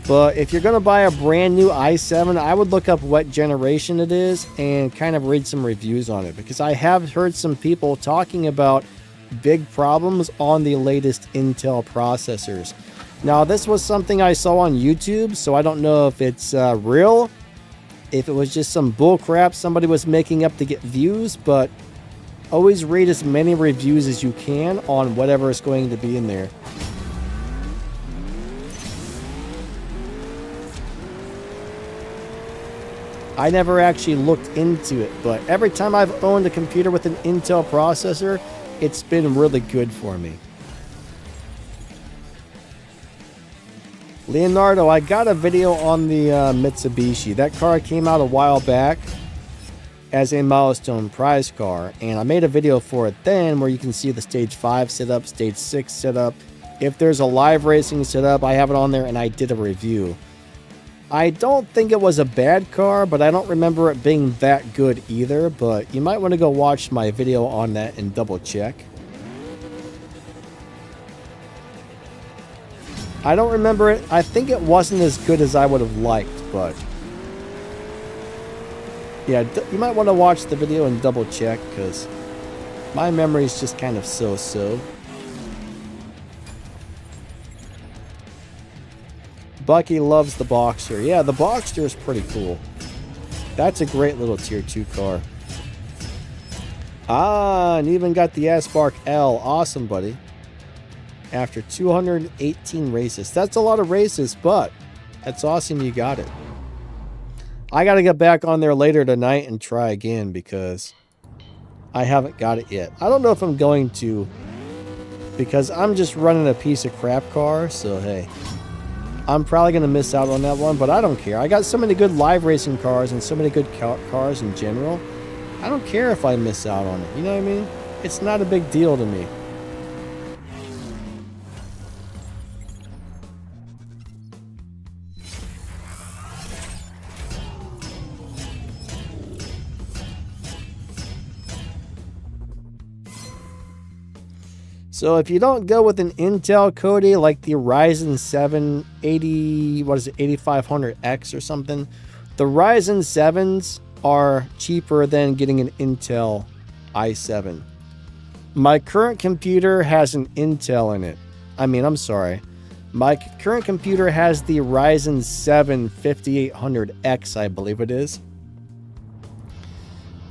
But if you're going to buy a brand new i7, I would look up what generation it is and kind of read some reviews on it. Because I have heard some people talking about big problems on the latest Intel processors. Now, this was something I saw on YouTube, so I don't know if it's real, if it was just some bullcrap somebody was making up to get views, but always read as many reviews as you can on whatever is going to be in there. I never actually looked into it, but every time I've owned a computer with an Intel processor, it's been really good for me. Leonardo, I got a video on the Mitsubishi. That car came out a while back as a milestone prize car, and I made a video for it then where you can see the stage 5 setup, stage 6 setup. If there's a live racing setup, I have it on there, and I did a review. I don't think it was a bad car, but I don't remember it being that good either, but you might want to go watch my video on that and double check. I don't remember it. I think it wasn't as good as I would have liked, but yeah, you might want to watch the video and double check because my memory is just kind of so-so. Bucky loves the Boxer. Yeah, the Boxer is pretty cool. That's a great little tier 2 car. Ah, and even got the Spark L. Awesome, buddy. After 218 races. That's a lot of races, but that's awesome you got it. I got to get back on there later tonight and try again because I haven't got it yet. I don't know if I'm going to because I'm just running a piece of crap car, so hey. I'm probably going to miss out on that one, but I don't care. I got so many good live racing cars and so many good cars in general. I don't care if I miss out on it. You know what I mean? It's not a big deal to me. So if you don't go with an Intel Cody like the Ryzen 7 8500X or something, the Ryzen 7s are cheaper than getting an Intel i7. My current computer has an Intel in it. I'm sorry. My current computer has the Ryzen 7 5800X, I believe it is.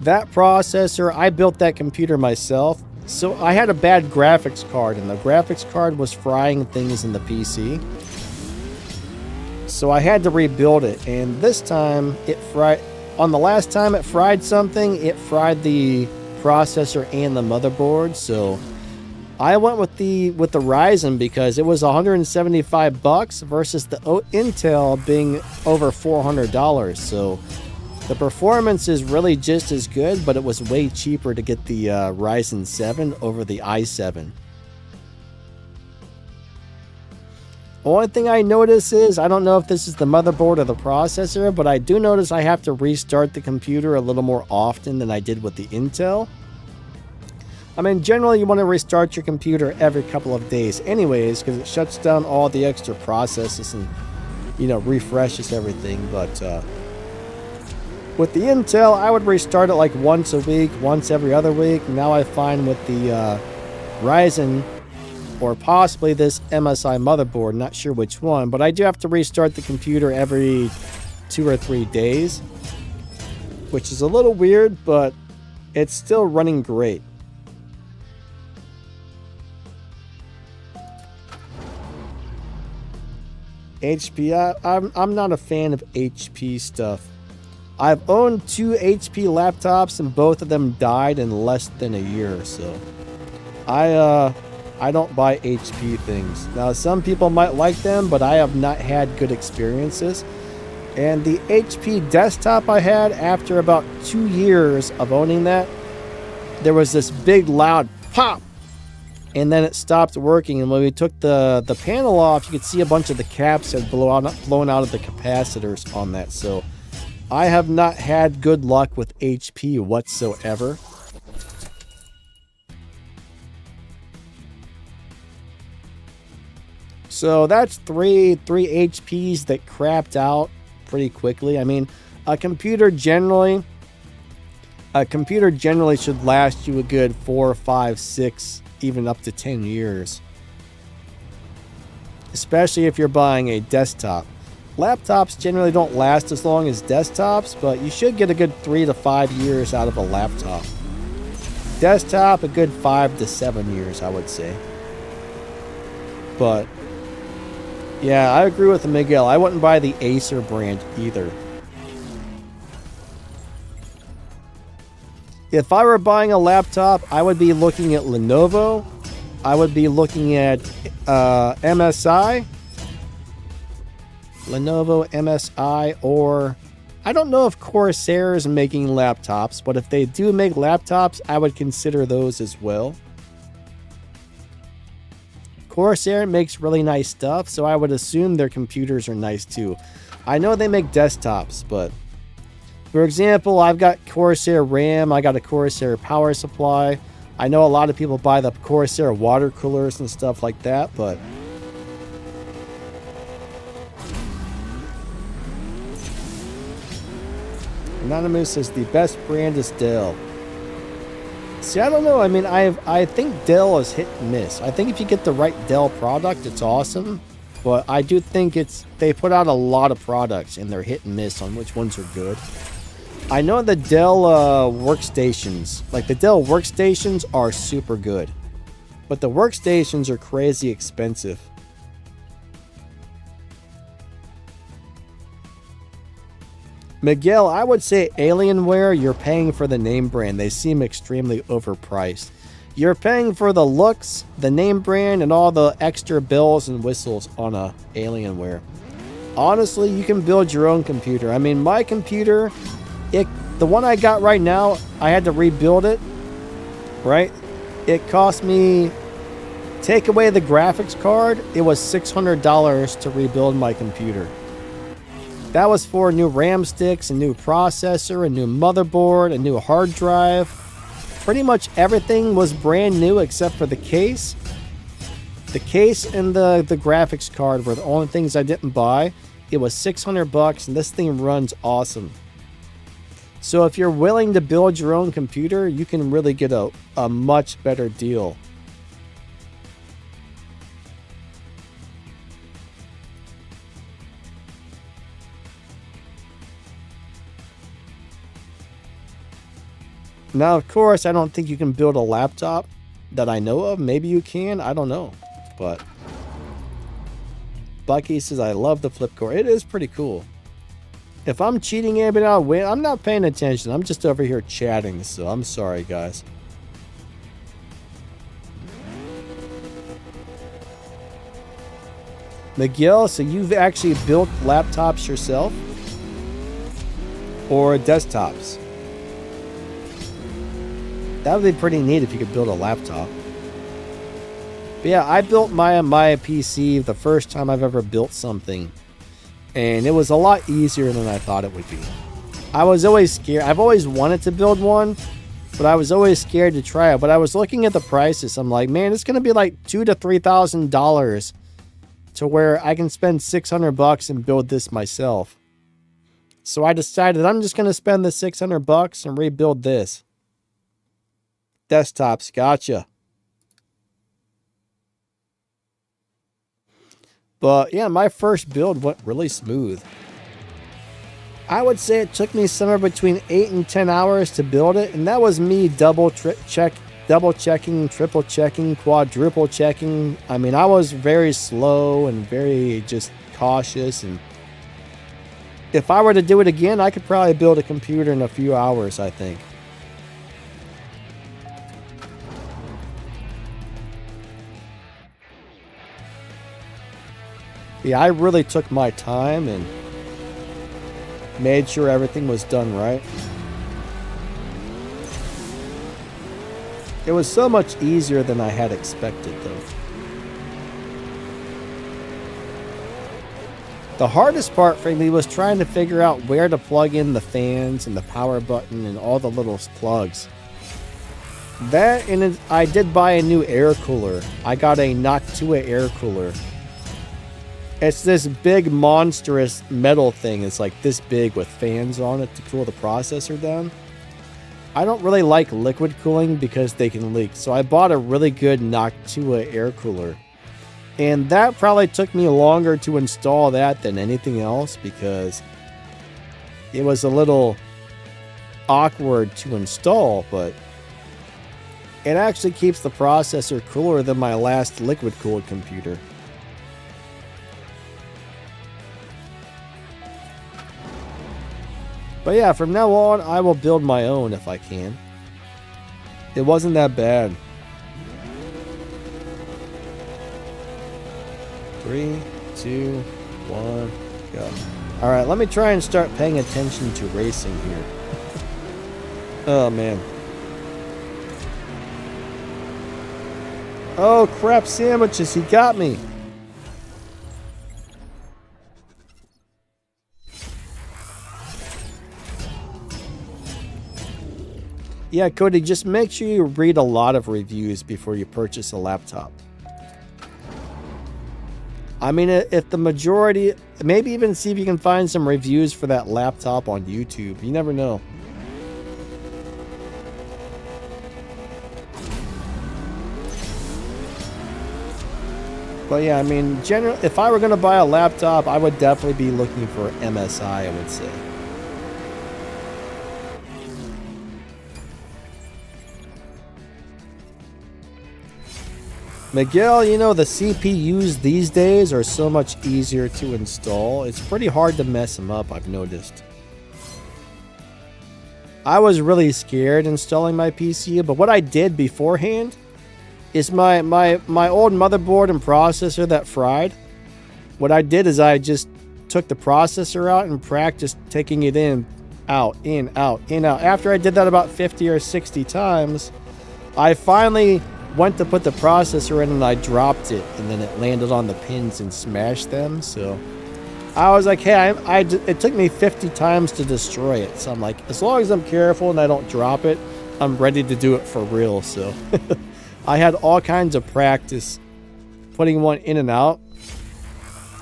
That processor, I built that computer myself. So I had a bad graphics card, and the graphics card was frying things in the PC. So I had to rebuild it, and this time it fried. On the last time it fried something, it fried the processor and the motherboard. So I went with the Ryzen because it was $175 versus the Intel being over $400. So the performance is really just as good, but it was way cheaper to get the Ryzen 7 over the i7. Only thing I notice is, I don't know if this is the motherboard or the processor, but I do notice I have to restart the computer a little more often than I did with the Intel. Generally you want to restart your computer every couple of days anyways, because it shuts down all the extra processes and, refreshes everything, but with the Intel, I would restart it like once a week, once every other week. Now I find with the Ryzen, or possibly this MSI motherboard, not sure which one, but I do have to restart the computer every 2 or 3 days, which is a little weird, but it's still running great. HP, I'm not a fan of HP stuff. I've owned 2 HP laptops and both of them died in less than a year, so I don't buy HP things. Now some people might like them, but I have not had good experiences. And the HP desktop I had, after about 2 years of owning that, there was this big loud pop, and then it stopped working. And when we took the panel off, you could see a bunch of the caps had blown out of the capacitors on that. So I have not had good luck with HP whatsoever. So that's three HPs that crapped out pretty quickly. A computer generally should last you a good 4, 5, 6, even up to 10 years. Especially if you're buying a desktop. Laptops generally don't last as long as desktops, but you should get a good 3 to 5 years out of a laptop. Desktop, a good 5 to 7 years, I would say. But yeah, I agree with Miguel. I wouldn't buy the Acer brand either. If I were buying a laptop, I would be looking at Lenovo. I would be looking at MSI. Lenovo, MSI, or I don't know if Corsair is making laptops, but if they do make laptops, I would consider those as well. Corsair makes really nice stuff, so I would assume their computers are nice too. I know they make desktops, but for example, I've got Corsair RAM, I got a Corsair power supply. I know a lot of people buy the Corsair water coolers and stuff like that, but Anonymous says the best brand is Dell. See, I don't know. I mean, I think Dell is hit and miss. I think if you get the right Dell product, it's awesome. But I do think they put out a lot of products and they're hit and miss on which ones are good. I know the Dell workstations, like the Dell workstations are super good. But the workstations are crazy expensive. Miguel, I would say Alienware, you're paying for the name brand. They seem extremely overpriced. You're paying for the looks, the name brand, and all the extra bells and whistles on a Alienware. Honestly, you can build your own computer. I mean, my computer, the one I got right now, I had to rebuild it, right? It cost me, take away the graphics card, it was $600 to rebuild my computer. That was for new RAM sticks, a new processor, a new motherboard, a new hard drive. Pretty much everything was brand new except for the case. The case and the graphics card were the only things I didn't buy. It was $600 and this thing runs awesome. So if you're willing to build your own computer, you can really get a much better deal. Now, of course, I don't think you can build a laptop that I know of. Maybe you can. I don't know. But Bucky says, I love the flip core. It is pretty cool. If I'm cheating anybody out, I'm not paying attention. I'm just over here chatting, so I'm sorry, guys. Miguel, so you've actually built laptops yourself? Or desktops? That would be pretty neat if you could build a laptop. But yeah, I built my PC the first time I've ever built something. And it was a lot easier than I thought it would be. I was always scared. I've always wanted to build one, but I was always scared to try it. But I was looking at the prices. I'm like, man, it's going to be like $2,000 to $3,000 to where I can spend $600 and build this myself. So I decided I'm just going to spend the $600 and rebuild this. Desktops, gotcha. But yeah, my first build went really smooth. I would say it took me somewhere between 8 and 10 hours to build it, and that was me double checking, triple checking, quadruple checking. I mean, I was very slow and very just cautious, and if I were to do it again, I could probably build a computer in a few hours, I think. Yeah, I really took my time and made sure everything was done right. It was so much easier than I had expected, though. The hardest part for me was trying to figure out where to plug in the fans and the power button and all the little plugs. That, and I did buy a new air cooler. I got a Noctua air cooler. It's this big monstrous metal thing. It's like this big with fans on it to cool the processor down. I don't really like liquid cooling because they can leak. So I bought a really good Noctua air cooler. And that probably took me longer to install that than anything else because it was a little awkward to install, but it actually keeps the processor cooler than my last liquid cooled computer. But yeah, from now on, I will build my own if I can. It wasn't that bad. 3, 2, 1, go. Alright, let me try and start paying attention to racing here. Oh, man. Oh, crap sandwiches, he got me. Yeah, Cody, just make sure you read a lot of reviews before you purchase a laptop. I mean, if the majority, maybe even see if you can find some reviews for that laptop on YouTube. You never know. But yeah, I mean, if I were going to buy a laptop, I would definitely be looking for MSI, I would say. Miguel, you know, the CPUs these days are so much easier to install. It's pretty hard to mess them up, I've noticed. I was really scared installing my PC, but what I did beforehand is my old motherboard and processor that fried. What I did is I just took the processor out and practiced taking it in, out, in, out, in, out. After I did that about 50 or 60 times, I finally went to put the processor in and I dropped it, and then it landed on the pins and smashed them. So I was like, hey, it took me 50 times to destroy it. So I'm like, as long as I'm careful and I don't drop it, I'm ready to do it for real. So I had all kinds of practice putting one in and out.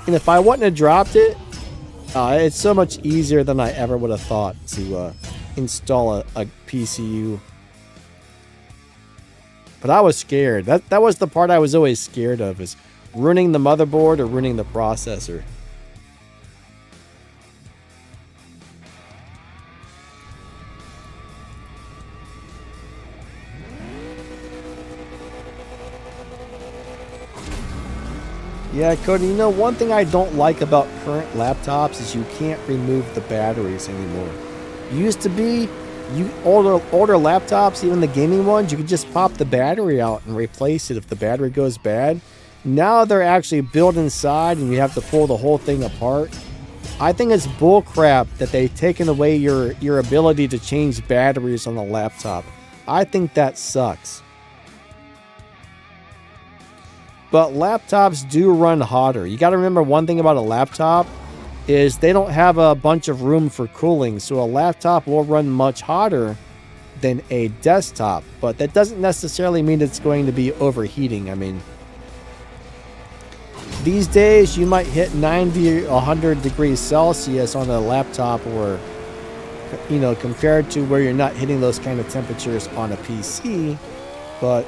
And if I wouldn't have dropped it, it's so much easier than I ever would have thought to install a PCU. But I was scared. That was the part I was always scared of, is ruining the motherboard or ruining the processor. Yeah, Cody, you know, one thing I don't like about current laptops is you can't remove the batteries anymore. It used to be, older laptops, even the gaming ones, you could just pop the battery out and replace it if the battery goes bad. Now they're actually built inside and you have to pull the whole thing apart. I think it's bullcrap that they've taken away your ability to change batteries on the laptop. I think that sucks. But laptops do run hotter. You got to remember one thing about a laptop is they don't have a bunch of room for cooling. So a laptop will run much hotter than a desktop. But that doesn't necessarily mean it's going to be overheating. I mean, these days you might hit 90 or 100 degrees Celsius on a laptop, or, you know, compared to where you're not hitting those kind of temperatures on a PC. But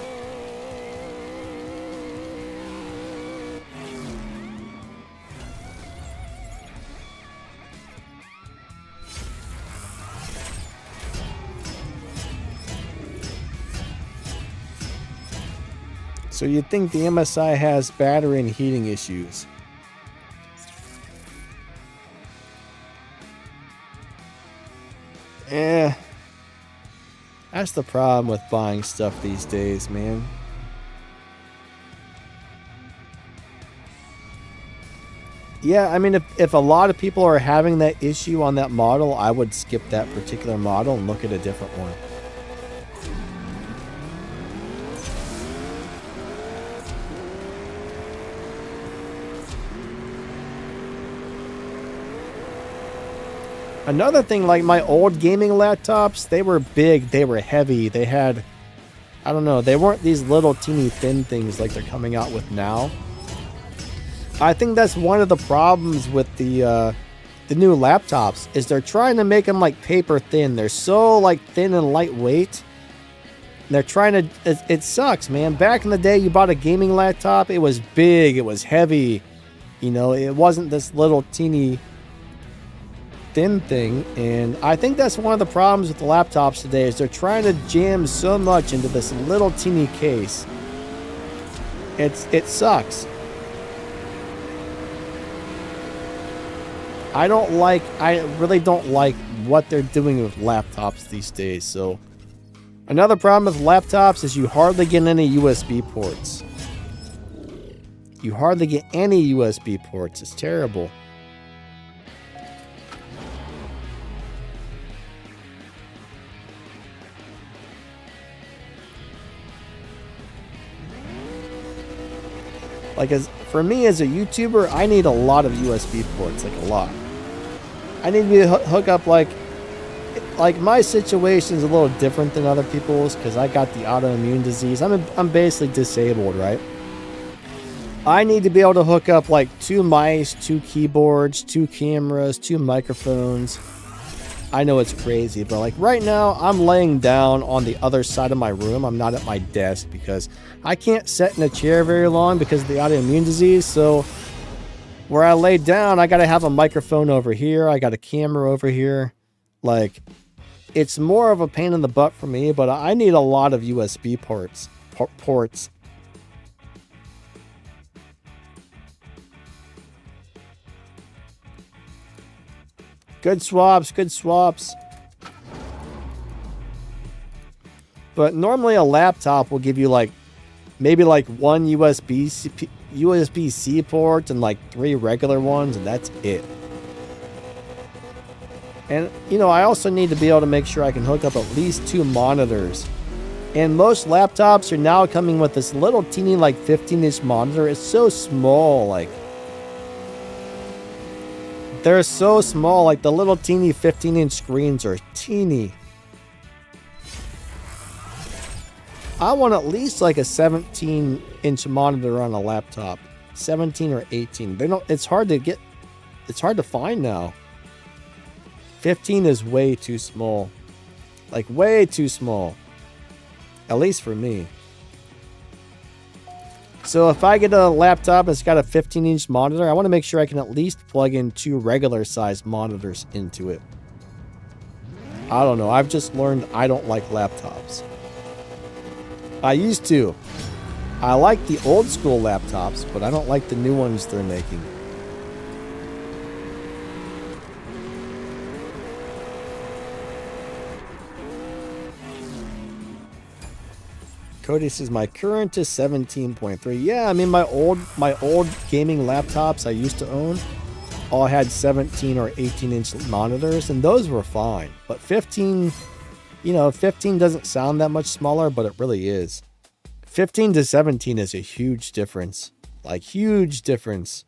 so you'd think the MSI has battery and heating issues. That's the problem with buying stuff these days, man. Yeah, I mean, if a lot of people are having that issue on that model, I would skip that particular model and look at a different one. Another thing, like my old gaming laptops, they were big, they were heavy, they had, I don't know, they weren't these little teeny thin things like they're coming out with now. I think that's one of the problems with the new laptops, is they're trying to make them like paper thin. They're so like thin and lightweight. They're trying to, it sucks, man. Back in the day, you bought a gaming laptop, it was big, it was heavy. You know, it wasn't this little teeny thin thing. And I think that's one of the problems with the laptops today, is they're trying to jam so much into this little teeny case. It sucks. I really don't like what they're doing with laptops these days. So another problem with laptops is you hardly get any USB ports. You hardly get any USB ports. It's terrible. Like, for me as a YouTuber, I need a lot of USB ports, like a lot. I need to hook up, like my situation is a little different than other people's, because I got the autoimmune disease. I'm basically disabled, right? I need to be able to hook up like 2 mice, 2 keyboards, 2 cameras, 2 microphones. I know it's crazy, but like right now I'm laying down on the other side of my room. I'm not at my desk because I can't sit in a chair very long because of the autoimmune disease. So where I lay down, I got to have a microphone over here. I got a camera over here. Like, it's more of a pain in the butt for me, but I need a lot of USB ports. Good swaps, good swaps. But normally a laptop will give you like, maybe like 1 USB-C port and like 3 regular ones, and that's it. And, you know, I also need to be able to make sure I can hook up at least 2 monitors. And most laptops are now coming with this little teeny like 15-inch monitor. It's so small, like, they're so small, like the little teeny 15-inch screens are teeny. I want at least like a 17-inch monitor on a laptop. 17 or 18. They don't, it's hard to find now. 15 is way too small. Like way too small. At least for me. So if I get a laptop that's got a 15-inch monitor, I want to make sure I can at least plug in 2 regular-sized monitors into it. I don't know. I've just learned I don't like laptops. I used to. I like the old school laptops, but I don't like the new ones they're making. Cody says my current is 17.3. Yeah, I mean my old gaming laptops I used to own all had 17 or 18-inch monitors, and those were fine. But 15, you know, 15 doesn't sound that much smaller, but it really is. 15 to 17 is a huge difference. Like, huge difference.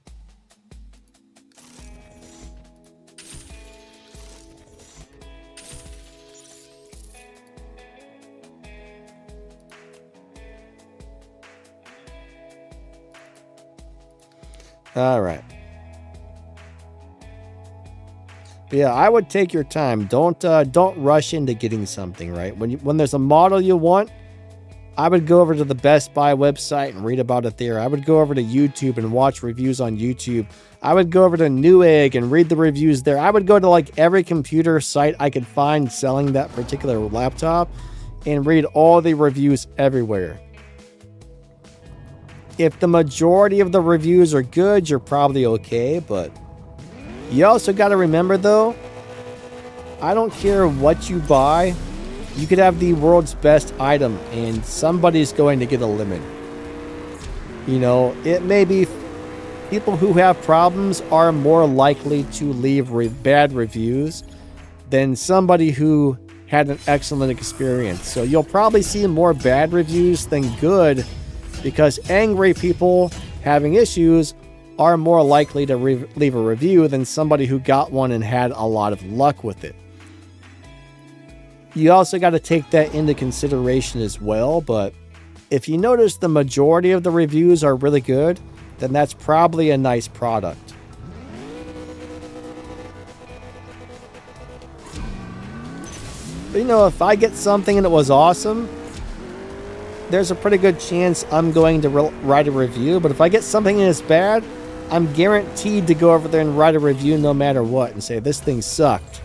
All right. But yeah, I would take your time. Don't rush into getting something, right? When there's a model you want, I would go over to the Best Buy website and read about it there. I would go over to YouTube and watch reviews on YouTube. I would go over to Newegg and read the reviews there. I would go to like every computer site I could find selling that particular laptop and read all the reviews everywhere. If the majority of the reviews are good, you're probably okay, but you also got to remember though, I don't care what you buy, you could have the world's best item and somebody's going to get a limit. You know, it may be people who have problems are more likely to leave bad reviews than somebody who had an excellent experience. So you'll probably see more bad reviews than good, because angry people having issues are more likely to leave a review than somebody who got one and had a lot of luck with it. You also got to take that into consideration as well, but if you notice the majority of the reviews are really good, then that's probably a nice product. But you know, if I get something and it was awesome, there's a pretty good chance I'm going to write a review. But if I get something and it's bad, I'm guaranteed to go over there and write a review no matter what and say this thing sucked.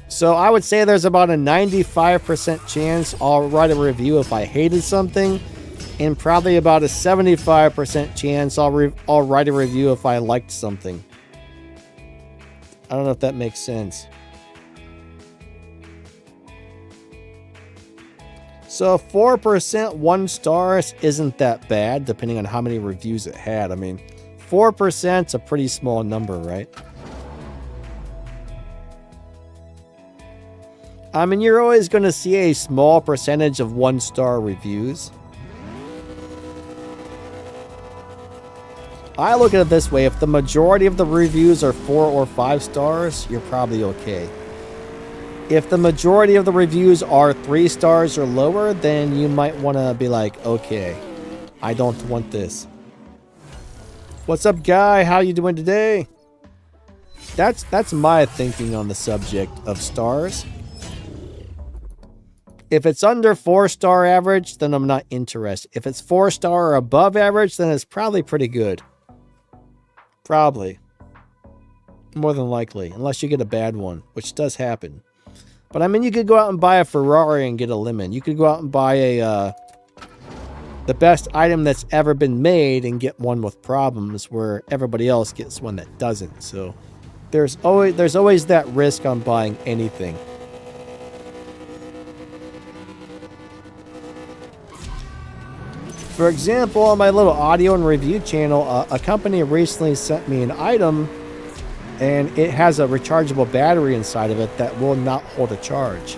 So I would say there's about a 95% chance I'll write a review if I hated something, and probably about a 75% chance I'll write a review if I liked something. I don't know if that makes sense. So 4% 1 stars isn't that bad, depending on how many reviews it had. I mean, 4% is a pretty small number, right? I mean, you're always going to see a small percentage of 1-star reviews. I look at it this way: if the majority of the reviews are 4 or 5 stars, you're probably okay. If the majority of the reviews are 3 stars or lower, then you might want to be like, okay, I don't want this. What's up, Guy? How you doing today? That's my thinking on the subject of stars. If it's under 4-star average, then I'm not interested. If it's 4-star or above average, then it's probably pretty good. Probably. More than likely. Unless you get a bad one, which does happen. But I mean, you could go out and buy a Ferrari and get a lemon. You could go out and buy a the best item that's ever been made and get one with problems, where everybody else gets one that doesn't. So there's always that risk on buying anything. For example, on my little audio and review channel, a company recently sent me an item, and it has a rechargeable battery inside of it that will not hold a charge.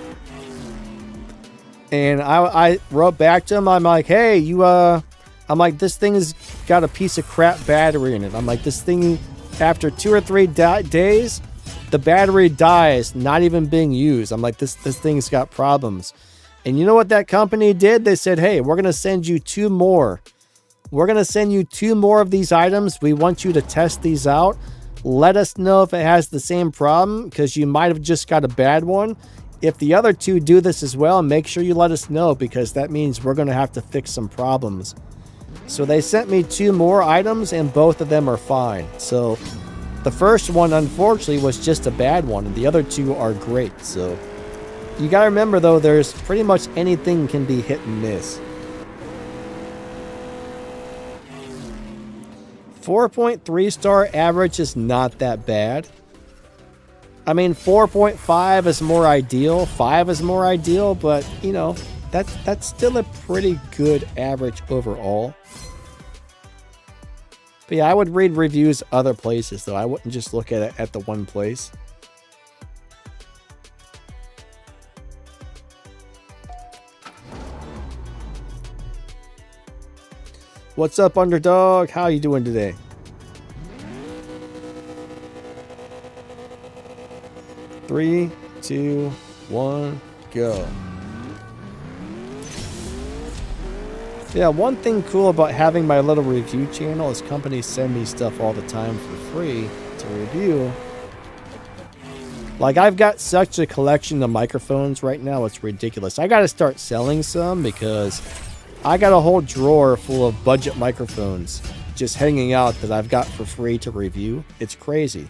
And I wrote back to them. I'm like, hey, I'm like, this thing has got a piece of crap battery in it. I'm like, this thing, after 2 or 3 days, the battery dies, not even being used. I'm like, this thing's got problems. And you know what that company did? They said, hey, we're going to send you 2 more. We're going to send you 2 more of these items. We want you to test these out. Let us know if it has the same problem, because you might have just got a bad one. If the other 2 do this as well, make sure you let us know, because that means we're going to have to fix some problems. So they sent me 2 more items, and both of them are fine. So the first one, unfortunately, was just a bad one, and the other 2 are great. So you got to remember, though, there's pretty much anything can be hit and miss. 4.3-star average is not that bad. I mean, 4.5 is more ideal. 5 is more ideal, but, you know, that's still a pretty good average overall. But yeah, I would read reviews other places, though. I wouldn't just look at it at the one place. What's up, Underdog? How you doing today? Three, 2, 1, go. Yeah, one thing cool about having my little review channel is companies send me stuff all the time for free to review. Like, I've got such a collection of microphones right now, it's ridiculous. I gotta start selling some, because I got a whole drawer full of budget microphones just hanging out that I've got for free to review. It's crazy.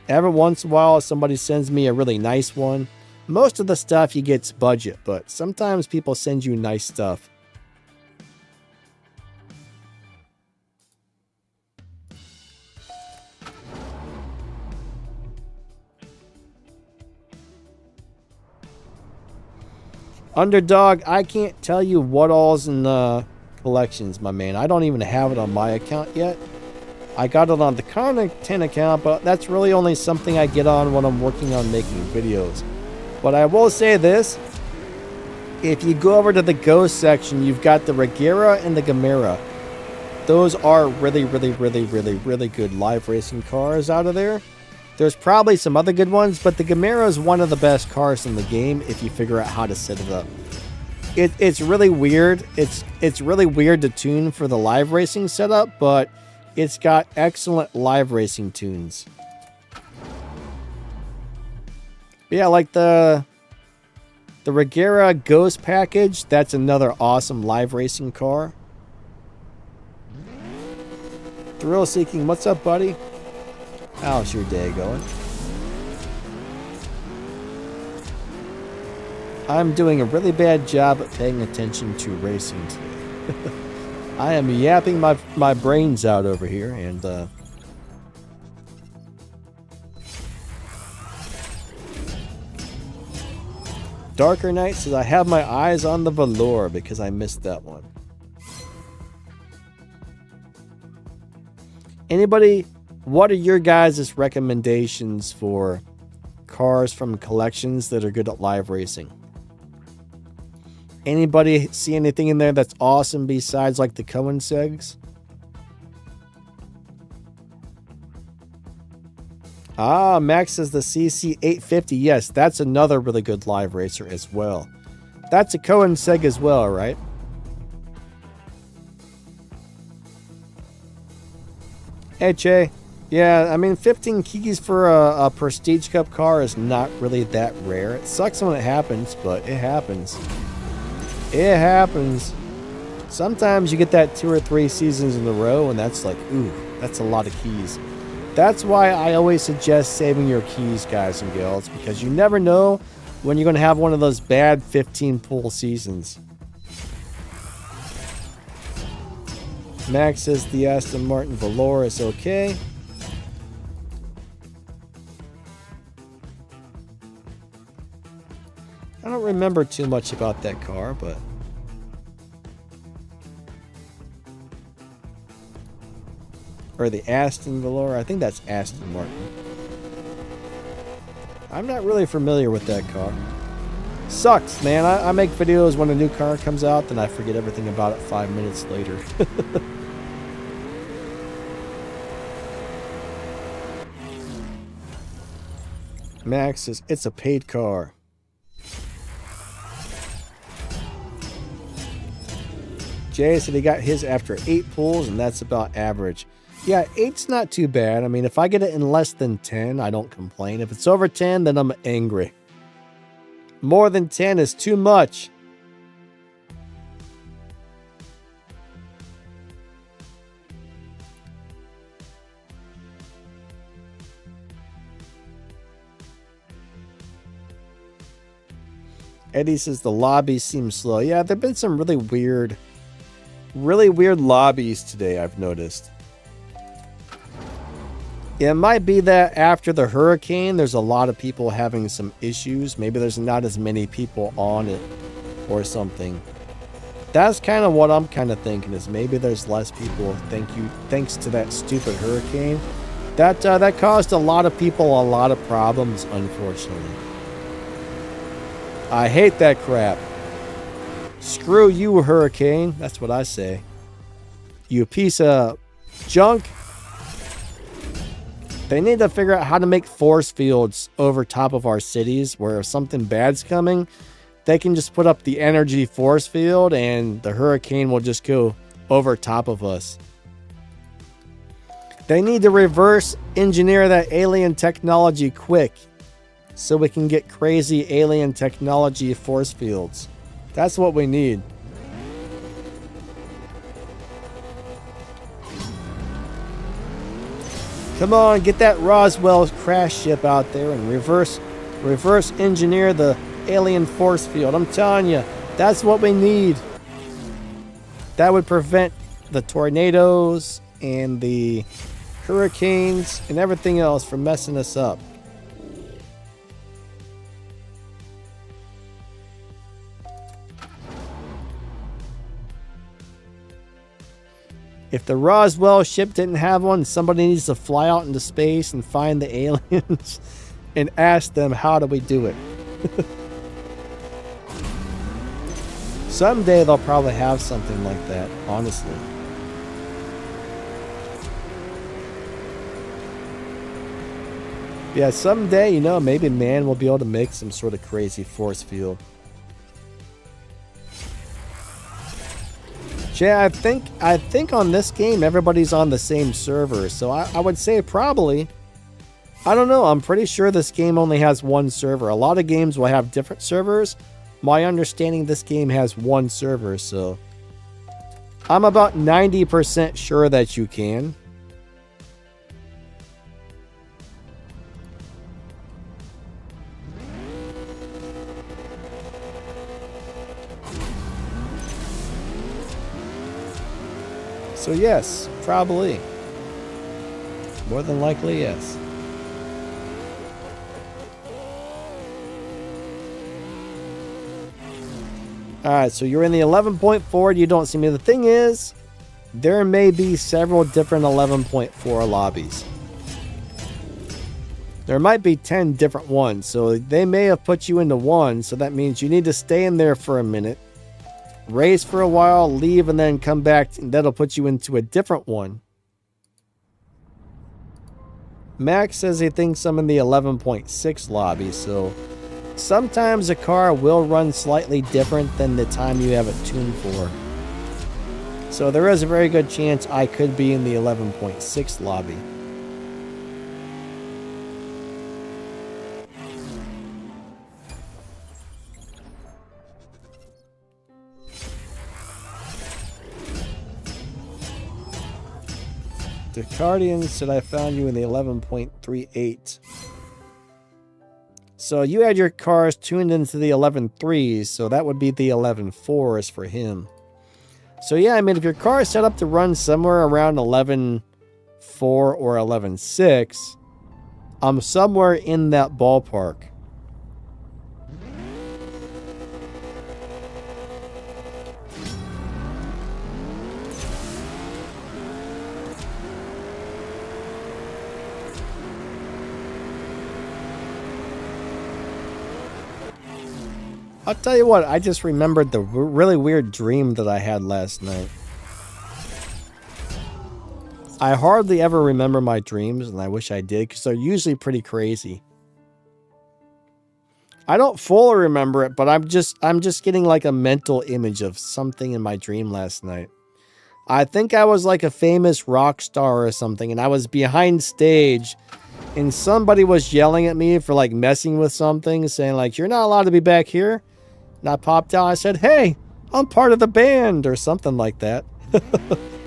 Every once in a while, somebody sends me a really nice one. Most of the stuff you get's budget, but sometimes people send you nice stuff. Underdog, I can't tell you what all's in the collections, my man. I don't even have it on my account yet. I got it on the Content account, but that's really only something I get on when I'm working on making videos. But I will say this. If you go over to the Go section, you've got the Regera and the Gamera. Those are really good live racing cars out of there. There's probably some other good ones, but the Gamera is one of the best cars in the game if you figure out how to set it up. It's really weird. It's really weird to tune for the live racing setup, but it's got excellent live racing tunes. Yeah, like the Regera Ghost package, that's another awesome live racing car. Thrill Seeking, what's up, buddy? How's your day going? I'm doing a really bad job at paying attention to racing today. I am yapping my brains out over here, and Darker Knight says, I have my eyes on the velour because I missed that one. Anybody, what are your guys' recommendations for cars from collections that are good at live racing? Anybody see anything in there that's awesome besides like the Cohen Segs? Ah, Max says the CC850. Yes, that's another really good live racer as well. That's a Cohen Seg as well, right? Hey, Che. Yeah, I mean, 15 keys for a Prestige Cup car is not really that rare. It sucks when it happens, but it happens. It happens. Sometimes you get that 2 or 3 seasons in a row, and that's like, ooh, that's a lot of keys. That's why I always suggest saving your keys, guys and girls, because you never know when you're going to have one of those bad 15 pull seasons. Max says the Aston Martin Velour is okay. I don't remember too much about that car, but... Or the Aston Velour. I think that's Aston Martin. I'm not really familiar with that car. Sucks, man. I make videos when a new car comes out, then I forget everything about it 5 minutes later. Max says, it's a paid car. Jay said he got his after 8 pulls, and that's about average. Yeah, 8's not too bad. I mean, if I get it in less than 10, I don't complain. If it's over 10, then I'm angry. More than 10 is too much. Eddie says the lobbies seem slow. Yeah, there have been some really weird lobbies today, I've noticed. It might be that after the hurricane, there's a lot of people having some issues. Maybe there's not as many people on it or something. That's kind of what I'm kind of thinking, is maybe there's less people thanks to that stupid hurricane. That caused a lot of people a lot of problems, unfortunately. I hate that crap. Screw you, hurricane. That's what I say. You piece of junk. They need to figure out how to make force fields over top of our cities, where if something bad's coming, they can just put up the energy force field and the hurricane will just go over top of us. They need to reverse engineer that alien technology quick, so we can get crazy alien technology force fields. That's what we need. Come on, get that Roswell crash ship out there and reverse engineer the alien force field. I'm telling you, that's what we need. That would prevent the tornadoes and the hurricanes and everything else from messing us up. If the Roswell ship didn't have one, somebody needs to fly out into space and find the aliens and ask them, how do we do it? Someday they'll probably have something like that, honestly. Yeah, someday, you know, maybe man will be able to make some sort of crazy force field. Yeah, I think on this game everybody's on the same server, so I would say probably. I don't know, I'm pretty sure this game only has one server. A lot of games will have different servers. My understanding, this game has one server, so I'm about 90% sure that you can. So yes, probably. More than likely, yes. Alright, so you're in the 11.4, you don't see me. The thing is, there may be several different 11.4 lobbies. There might be 10 different ones, so they may have put you into one, so that means you need to stay in there for a minute. Race for a while, leave, and then come back, and that'll put you into a different one. Max says he thinks I'm in the 11.6 lobby, so sometimes a car will run slightly different than the time you have it tuned for. So there is a very good chance I could be in the 11.6 lobby. The Cardian said I found you in the 11.38. So you had your cars tuned into the 11.3s, so that would be the 11.4s for him. So yeah, I mean, if your car is set up to run somewhere around 11.4 or 11.6, I'm somewhere in that ballpark. I'll tell you what, I just remembered the really weird dream that I had last night. I hardly ever remember my dreams, and I wish I did, because they're usually pretty crazy. I don't fully remember it, but I'm just getting like a mental image of something in my dream last night. I think I was like a famous rock star or something, and I was behind stage, and somebody was yelling at me for like messing with something, saying like, "You're not allowed to be back here." And I popped out, I said, "Hey, I'm part of the band," or something like that.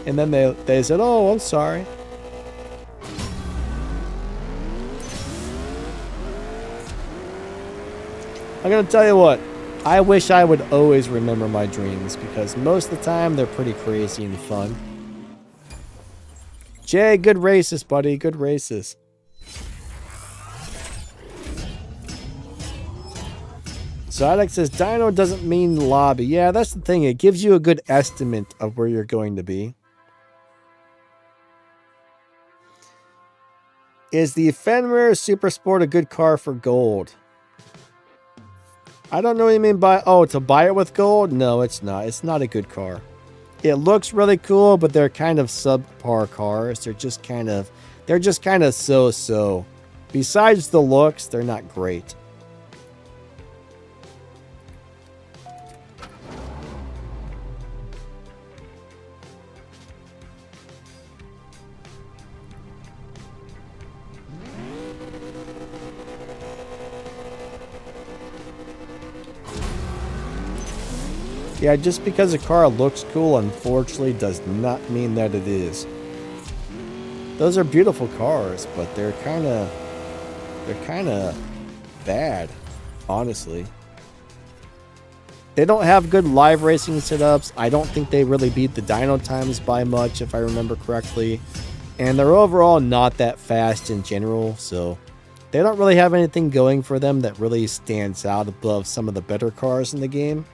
And then they said, "Oh, I'm sorry." I'm going to tell you what, I wish I would always remember my dreams, because most of the time they're pretty crazy and fun. Jay, good races, buddy, good races. Zydex says, Dino doesn't mean lobby. Yeah, that's the thing. It gives you a good estimate of where you're going to be. Is the Fenrir Super Sport a good car for gold? I don't know what you mean by, oh, to buy it with gold? No, it's not. It's not a good car. It looks really cool, but they're kind of subpar cars. They're just kind of so-so. Besides the looks, they're not great. Yeah, just because a car looks cool, unfortunately, does not mean that it is. Those are beautiful cars, but they're kind of bad, honestly. They don't have good live racing setups. I don't think they really beat the dyno times by much, if I remember correctly. And they're overall not that fast in general, so they don't really have anything going for them that really stands out above some of the better cars in the game.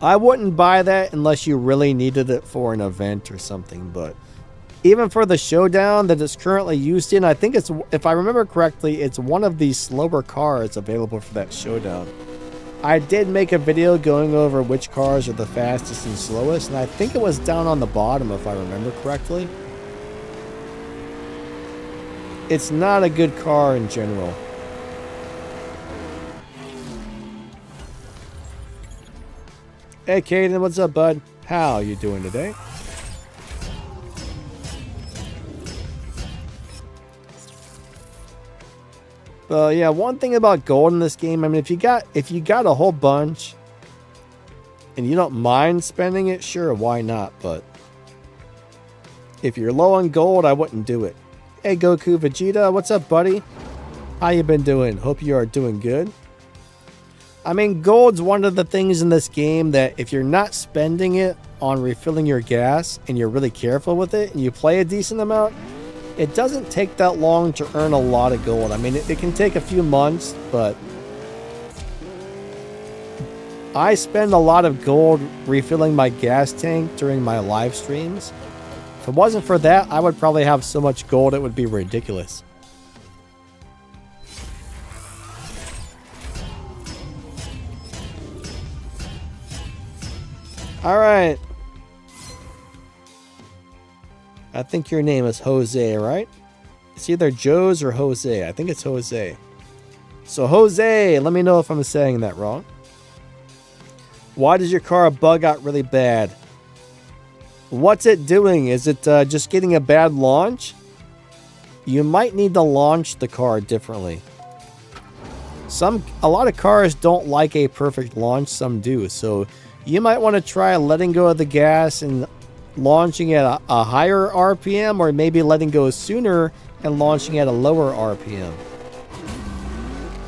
I wouldn't buy that unless you really needed it for an event or something, but even for the Showdown that it's currently used in, I think it's, if I remember correctly, it's one of the slower cars available for that Showdown. I did make a video going over which cars are the fastest and slowest, and I think it was down on the bottom if I remember correctly. It's not a good car in general. Hey, Caden, what's up, bud? How you doing today? Yeah, one thing about gold in this game, I mean, if you got a whole bunch and you don't mind spending it, sure, why not? But if you're low on gold, I wouldn't do it. Hey, Goku Vegeta, what's up, buddy? How you been doing? Hope you are doing good. I mean, gold's one of the things in this game that if you're not spending it on refilling your gas and you're really careful with it and you play a decent amount, it doesn't take that long to earn a lot of gold. I mean, it can take a few months, but I spend a lot of gold refilling my gas tank during my live streams. If it wasn't for that, I would probably have so much gold it would be ridiculous. All right. I think your name is Jose, right? It's either Joe's or Jose. I think it's Jose. So Jose, let me know if I'm saying that wrong. Why does your car bug out really bad? What's it doing? Is it just getting a bad launch? You might need to launch the car differently. A lot of cars don't like a perfect launch, some do. So you might want to try letting go of the gas and launching at a higher RPM, or maybe letting go sooner and launching at a lower RPM.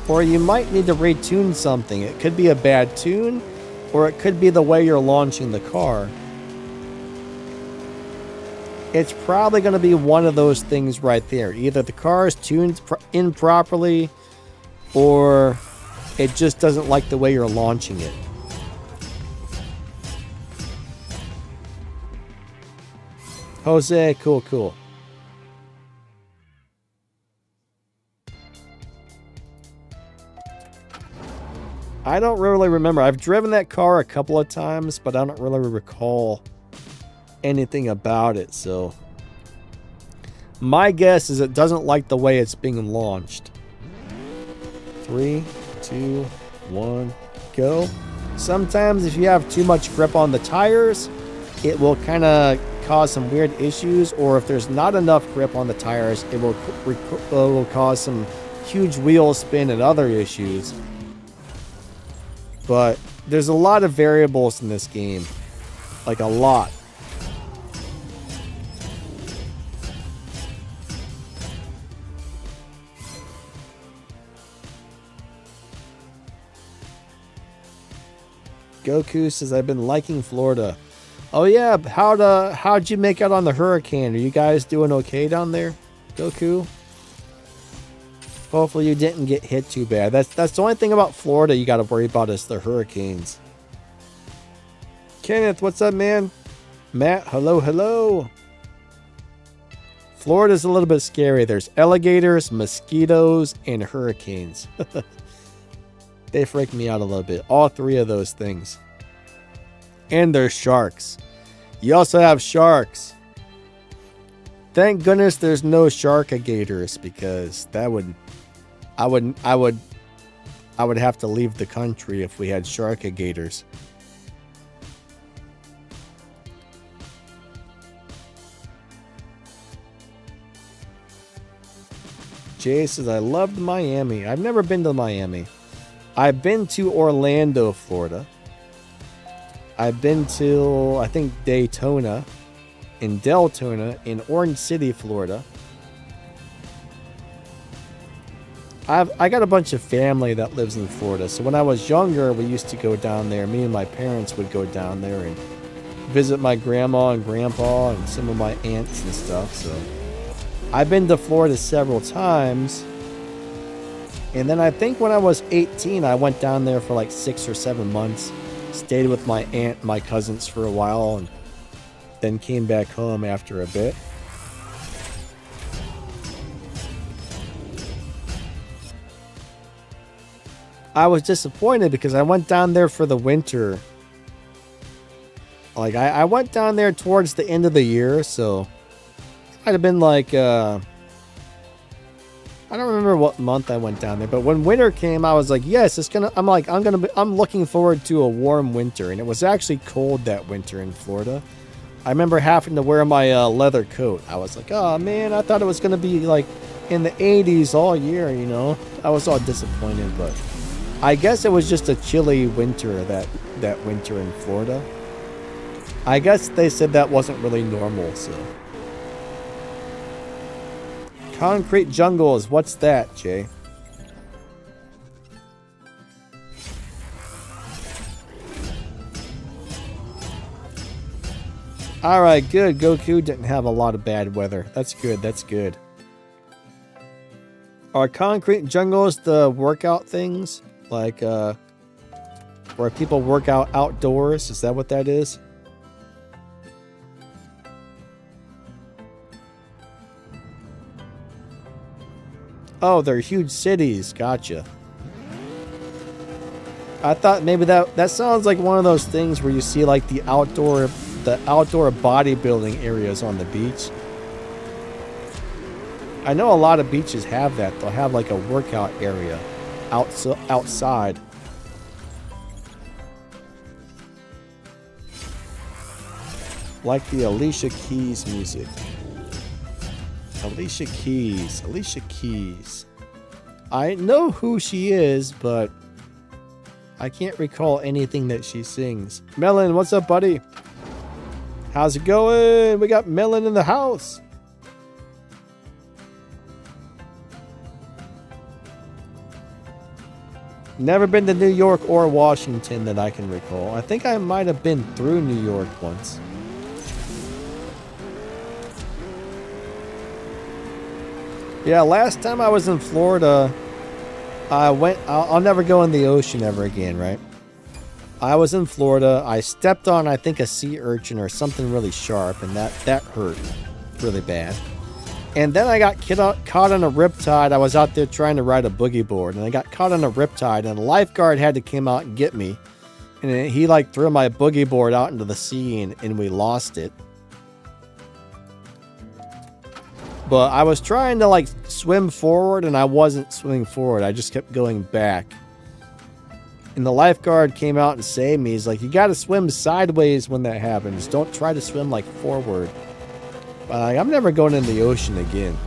Or you might need to retune something. It could be a bad tune, or it could be the way you're launching the car. It's probably going to be one of those things right there. Either the car is tuned improperly, or it just doesn't like the way you're launching it. Jose, cool. I don't really remember. I've driven that car a couple of times, but I don't really recall anything about it. So my guess is it doesn't like the way it's being launched. 3, 2, 1, go. Sometimes if you have too much grip on the tires, it will kind of cause some weird issues, or if there's not enough grip on the tires, it will cause some huge wheel spin and other issues. But there's a lot of variables in this game, like a lot. Goku says, I've been liking Florida. Oh yeah, how'd you make out on the hurricane? Are you guys doing okay down there, Goku? Hopefully you didn't get hit too bad. That's the only thing about Florida you got to worry about is the hurricanes. Kenneth, what's up, man? Matt, hello. Florida's a little bit scary. There's alligators, mosquitoes, and hurricanes. They freak me out a little bit. All three of those things. And there's sharks. You also have sharks. Thank goodness there's no sharkagators, because that would I would have to leave the country if we had sharkagators. Jay says, I loved Miami. I've never been to Miami. I've been to Orlando, Florida. I've been to, I think, Daytona, in Deltona, in Orange City, Florida. I got a bunch of family that lives in Florida, so when I was younger, we used to go down there. Me and my parents would go down there and visit my grandma and grandpa and some of my aunts and stuff. So I've been to Florida several times. And then I think when I was 18, I went down there for like 6 or 7 months. Stayed with my aunt and my cousins for a while, and then came back home after a bit. I was disappointed because I went down there for the winter. Like, I went down there towards the end of the year, so it might have been like, I don't remember what month I went down there, but when winter came, I was like, yes, I'm looking forward to a warm winter. And it was actually cold that winter in Florida. I remember having to wear my leather coat. I was like, oh man, I thought it was going to be like in the 80s all year, you know. I was all disappointed, but I guess it was just a chilly winter that winter in Florida. I guess they said that wasn't really normal, so. Concrete jungles, what's that, Jay? Alright, good. Goku didn't have a lot of bad weather. That's good, that's good. Are concrete jungles the workout things? Like, where people work out outdoors? Is that what that is? Oh, they're huge cities. Gotcha. I thought maybe that sounds like one of those things where you see like the outdoor bodybuilding areas on the beach. I know a lot of beaches have that. They'll have like a workout area. outside. Like the Alicia Keys music. Alicia Keys. Alicia Keys. I know who she is, but I can't recall anything that she sings. Melon, what's up, buddy? How's it going? We got Melon in the house. Never been to New York or Washington that I can recall. I think I might have been through New York once. Yeah, last time I was in Florida, I'll never go in the ocean ever again, right? I was in Florida. I stepped on, I think, a sea urchin or something really sharp, and that hurt really bad. And then I got caught on a riptide. I was out there trying to ride a boogie board, and I got caught on a riptide, and a lifeguard had to come out and get me. And he like threw my boogie board out into the sea, and we lost it. But I was trying to like swim forward, and I wasn't swimming forward. I just kept going back. And the lifeguard came out and saved me. He's like, you got to swim sideways when that happens. Don't try to swim like forward. But I'm never going in the ocean again.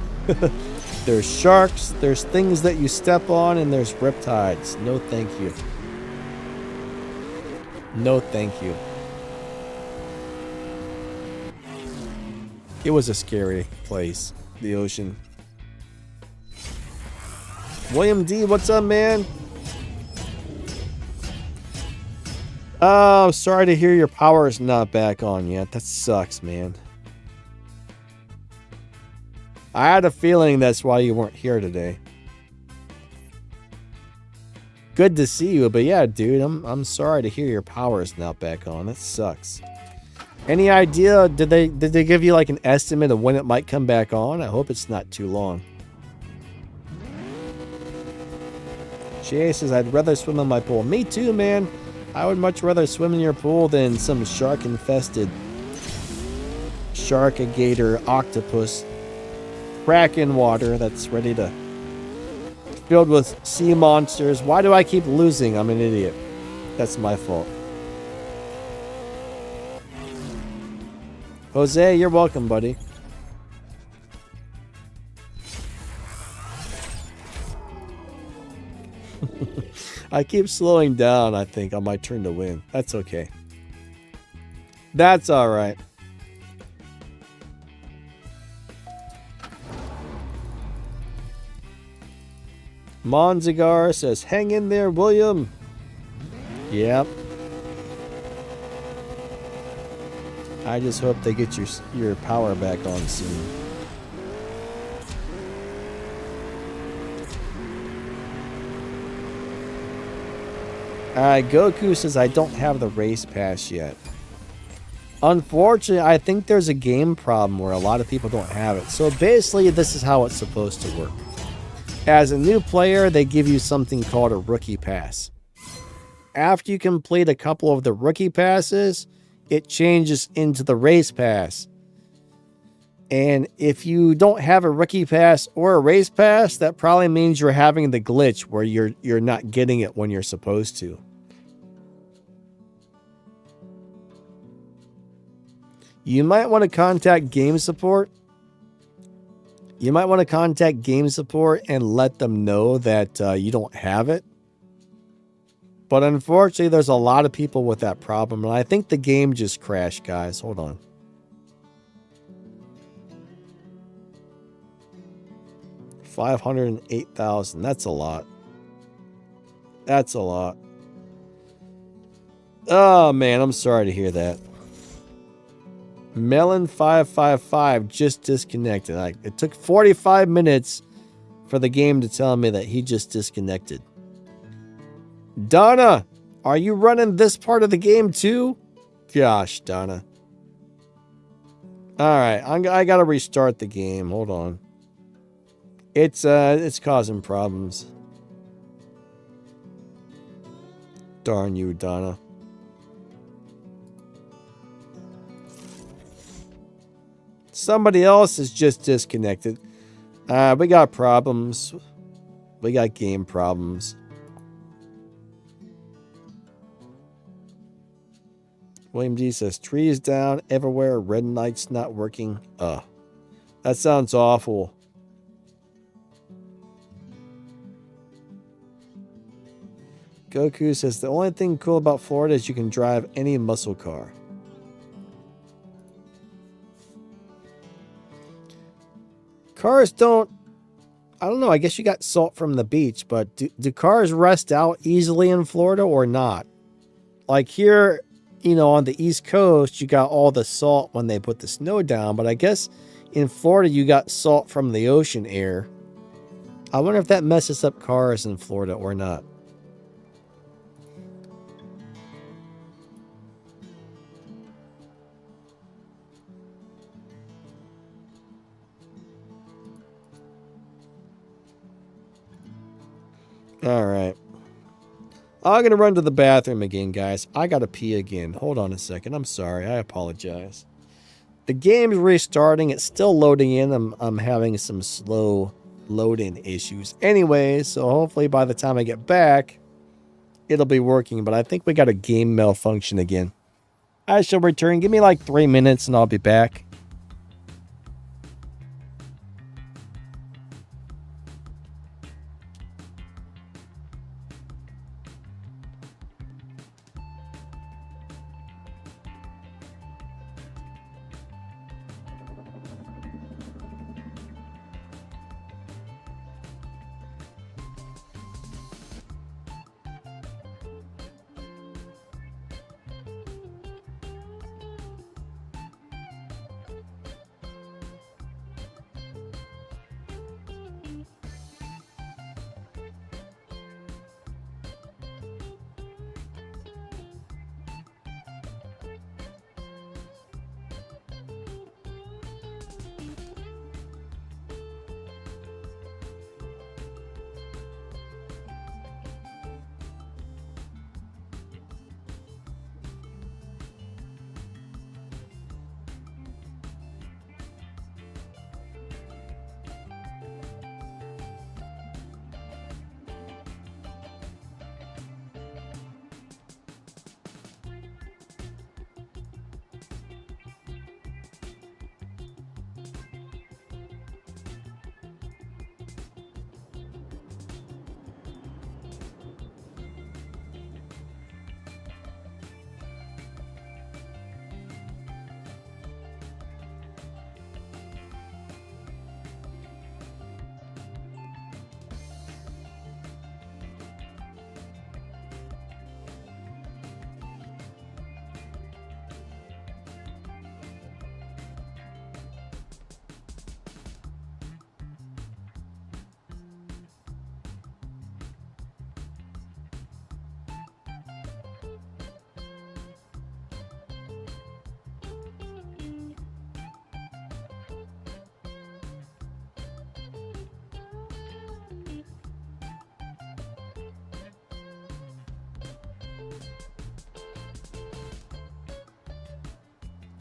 There's sharks, there's things that you step on, and there's riptides. No thank you. No thank you. It was a scary place, the ocean. William D, what's up, man? Oh, sorry to hear your power is not back on yet. That sucks, man. I had a feeling that's why you weren't here today. Good to see you, but yeah, dude, I'm sorry to hear your power is not back on. That sucks. Any idea? Did they give you like an estimate of when it might come back on? I hope it's not too long. Jay says, I'd rather swim in my pool. Me too, man. I would much rather swim in your pool than some shark-infested shark-gator octopus kraken water that's ready to filled with sea monsters. Why do I keep losing? I'm an idiot. That's my fault. Jose, you're welcome, buddy. I keep slowing down, I think, on my turn to win. That's okay. That's alright. Monzigar says, hang in there, William. Yep. I just hope they get your power back on soon. Alright, Goku says, I don't have the race pass yet. Unfortunately, I think there's a game problem where a lot of people don't have it. So basically, this is how it's supposed to work. As a new player, they give you something called a rookie pass. After you complete a couple of the rookie passes, it changes into the race pass. And if you don't have a rookie pass or a race pass, that probably means you're having the glitch where you're not getting it when you're supposed to. You might want to contact game support. You might want to contact game support and let them know that you don't have it. But unfortunately, there's a lot of people with that problem. And I think the game just crashed, guys. Hold on. $508,000. That's a lot. That's a lot. Oh, man. I'm sorry to hear that. Melon555 just disconnected. It took 45 minutes for the game to tell me that he just disconnected. Donna, are you running this part of the game too? Gosh, Donna. Alright, I gotta restart the game. Hold on. It's causing problems. Darn you, Donna. Somebody else is just disconnected. We got problems. We got game problems. William D says, trees down everywhere, red lights not working. That sounds awful. Goku says, the only thing cool about Florida is you can drive any muscle car. Cars don't, I don't know, I guess you got salt from the beach, but do cars rust out easily in Florida or not? Like here, you know, on the East Coast, you got all the salt when they put the snow down, but I guess in Florida, you got salt from the ocean air. I wonder if that messes up cars in Florida or not. All right. I'm going to run to the bathroom again, guys. I got to pee again. Hold on a second. I'm sorry. I apologize. The game's restarting. It's still loading in. I'm having some slow loading issues. Anyway, so hopefully by the time I get back, it'll be working. But I think we got a game malfunction again. I shall return. Give me like 3 minutes and I'll be back.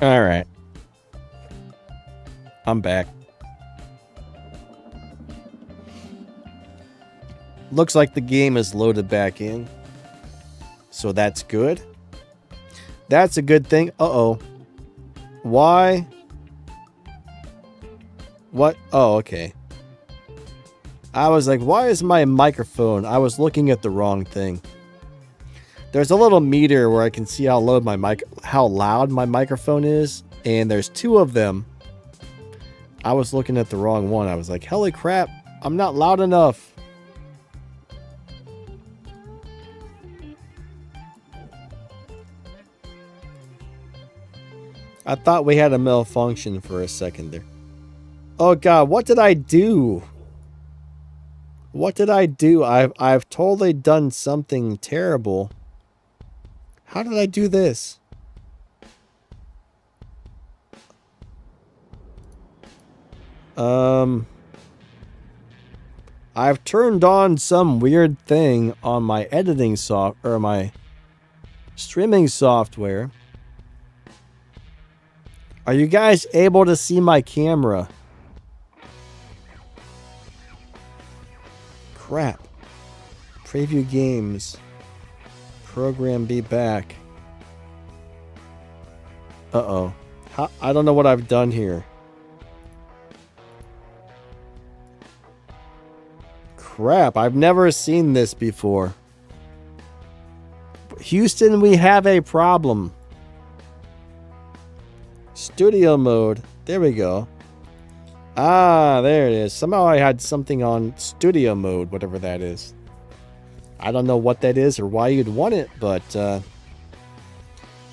All right. I'm back. Looks like the game is loaded back in. So that's good. That's a good thing. Uh-oh. Why? What? Oh, okay. I was like, why is my microphone? I was looking at the wrong thing. There's a little meter where I can see how loud my microphone is, and there's 2 of them. I was looking at the wrong one. I was like, holy crap, I'm not loud enough. I thought we had a malfunction for a second there. Oh god, what did I do? What did I do? I've totally done something terrible. How did I do this? I've turned on some weird thing on my editing or my streaming software. Are you guys able to see my camera? Crap. Preview games. Program be back. Uh-oh. I don't know what I've done here. Crap, I've never seen this before. Houston, we have a problem. Studio mode. There we go. Ah, there it is. Somehow I had something on studio mode, whatever that is. I don't know what that is or why you'd want it, but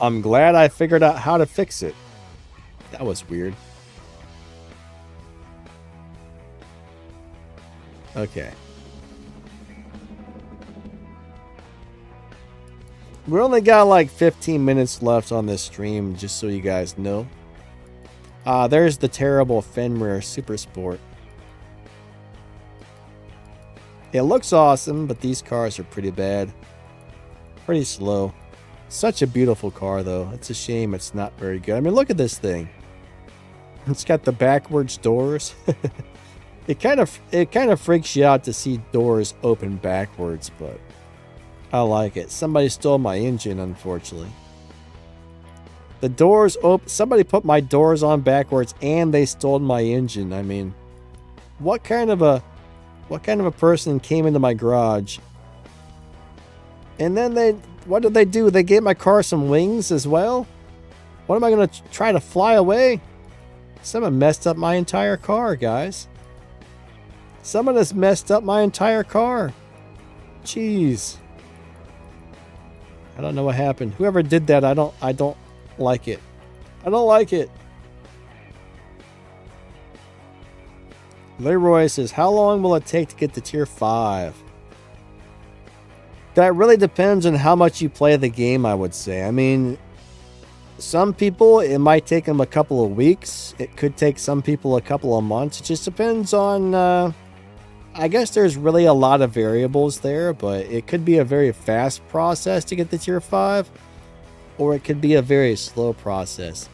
I'm glad I figured out how to fix it. That was weird. Okay. We only got like 15 minutes left on this stream, just so you guys know. There's the terrible Fenrir Super Sport. It looks awesome, but these cars are pretty bad. Pretty slow. Such a beautiful car, though. It's a shame it's not very good. I mean, look at this thing. It's got the backwards doors. It kind of freaks you out to see doors open backwards, but I like it. Somebody stole my engine, unfortunately. The doors open. Somebody put my doors on backwards, and they stole my engine. I mean, what kind of a person came into my garage? And then what did they do? They gave my car some wings as well? What am I going to try to fly away? Someone messed up my entire car, guys. Someone has messed up my entire car. Jeez. I don't know what happened. Whoever did that, I don't like it. I don't like it. Leroy says, how long will it take to get to tier 5? That really depends on how much you play the game, I would say. I mean, some people, it might take them a couple of weeks. It could take some people a couple of months. It just depends on, I guess there's really a lot of variables there, but it could be a very fast process to get to tier 5, or it could be a very slow process.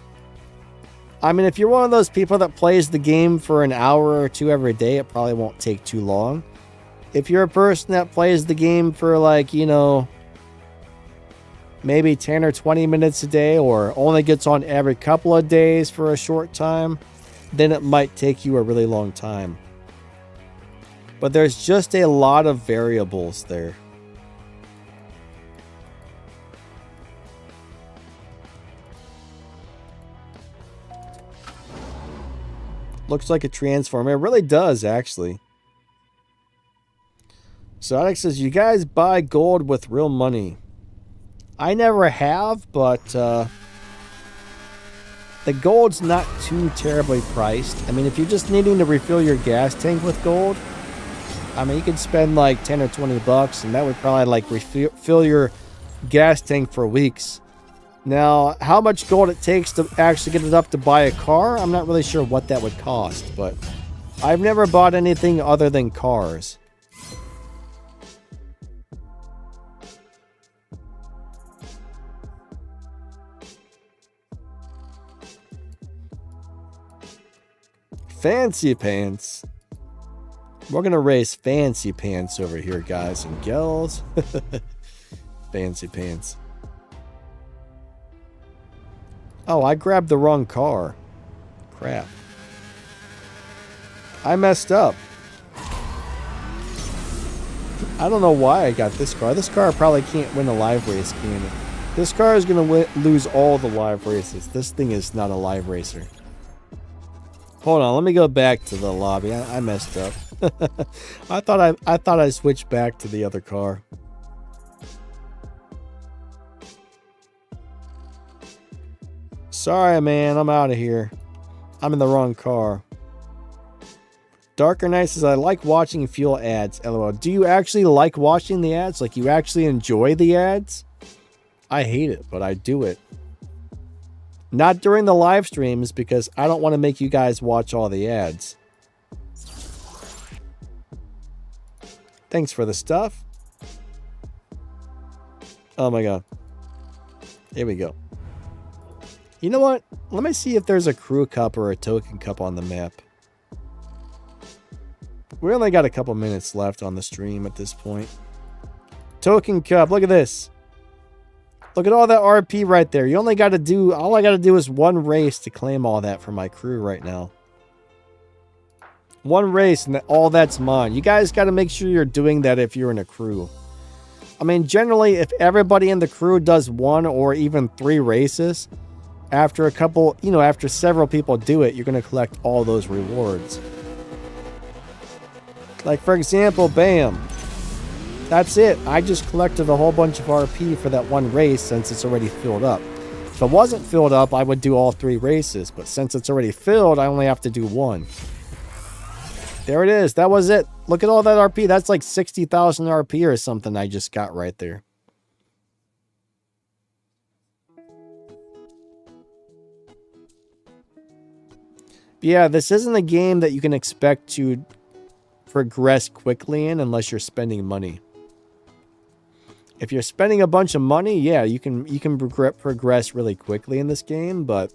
I mean, if you're one of those people that plays the game for an hour or two every day, it probably won't take too long. If you're a person that plays the game for like, you know, maybe 10 or 20 minutes a day, or only gets on every couple of days for a short time, then it might take you a really long time. But there's just a lot of variables there. Looks like a transformer. It really does, actually. So Alex says, you guys buy gold with real money. I never have, but the gold's not too terribly priced. I mean, if you're just needing to refill your gas tank with gold, I mean, you could spend like 10 or 20 bucks, and that would probably like refill your gas tank for weeks. Now, how much gold it takes to actually get it up to buy a car, I'm not really sure what that would cost, but I've never bought anything other than cars. Fancy pants. We're gonna race fancy pants over here, guys and gals. Fancy pants. Oh, I grabbed the wrong car. Crap. I messed up. I don't know why I got this car. This car probably can't win a live race, can it? This car is gonna lose all the live races. This thing is not a live racer. Hold on, let me go back to the lobby. I messed up. I thought I switched back to the other car. Sorry, man. I'm out of here. I'm in the wrong car. Darker Knight says, I like watching fuel ads. LOL. Do you actually like watching the ads? Like, you actually enjoy the ads? I hate it, but I do it. Not during the live streams, because I don't want to make you guys watch all the ads. Thanks for the stuff. Oh my god. Here we go. You know what? Let me see if there's a crew cup or a token cup on the map. We only got a couple minutes left on the stream at this point. Token cup. Look at this. Look at all that RP right there. You only got to do, all I got to do is one race to claim all that for my crew right now. One race and all that's mine. You guys got to make sure you're doing that if you're in a crew. I mean, generally, if everybody in the crew does 1 or even 3 races, after a couple, you know, after several people do it, you're going to collect all those rewards. Like, for example, bam. That's it. I just collected a whole bunch of RP for that one race since it's already filled up. If it wasn't filled up, I would do all 3 races. But since it's already filled, I only have to do 1. There it is. That was it. Look at all that RP. That's like 60,000 RP or something I just got right there. Yeah, this isn't a game that you can expect to progress quickly in unless you're spending money. If you're spending a bunch of money, yeah, you can progress really quickly in this game, but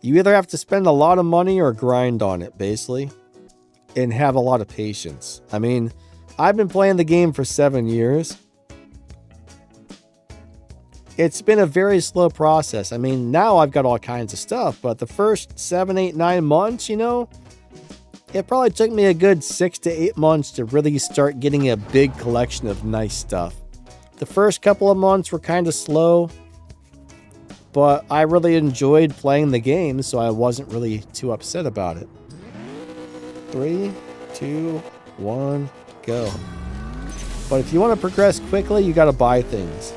you either have to spend a lot of money or grind on it, basically, and have a lot of patience. I mean, I've been playing the game for 7 years. It's been a very slow process. I mean, now I've got all kinds of stuff, but the first 7, 8, 9 months, you know, it probably took me a good 6 to 8 months to really start getting a big collection of nice stuff. The first couple of months were kind of slow, but I really enjoyed playing the game, so I wasn't really too upset about it. 3, 2, 1, go. But if you want to progress quickly, you got to buy things.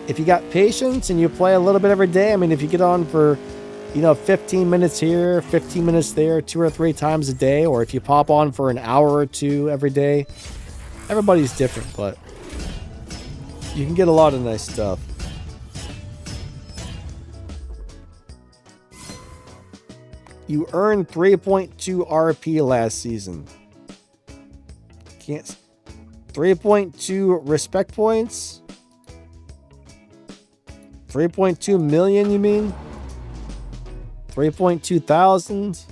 If you got patience and you play a little bit every day, I mean, if you get on for, you know, 15 minutes here, 15 minutes there, 2 or 3 times a day, or if you pop on for an hour or 2 every day, everybody's different, but you can get a lot of nice stuff. You earned 3.2 RP last season. Can't. 3.2 respect points? 3.2 million, you mean? 3.2 thousand?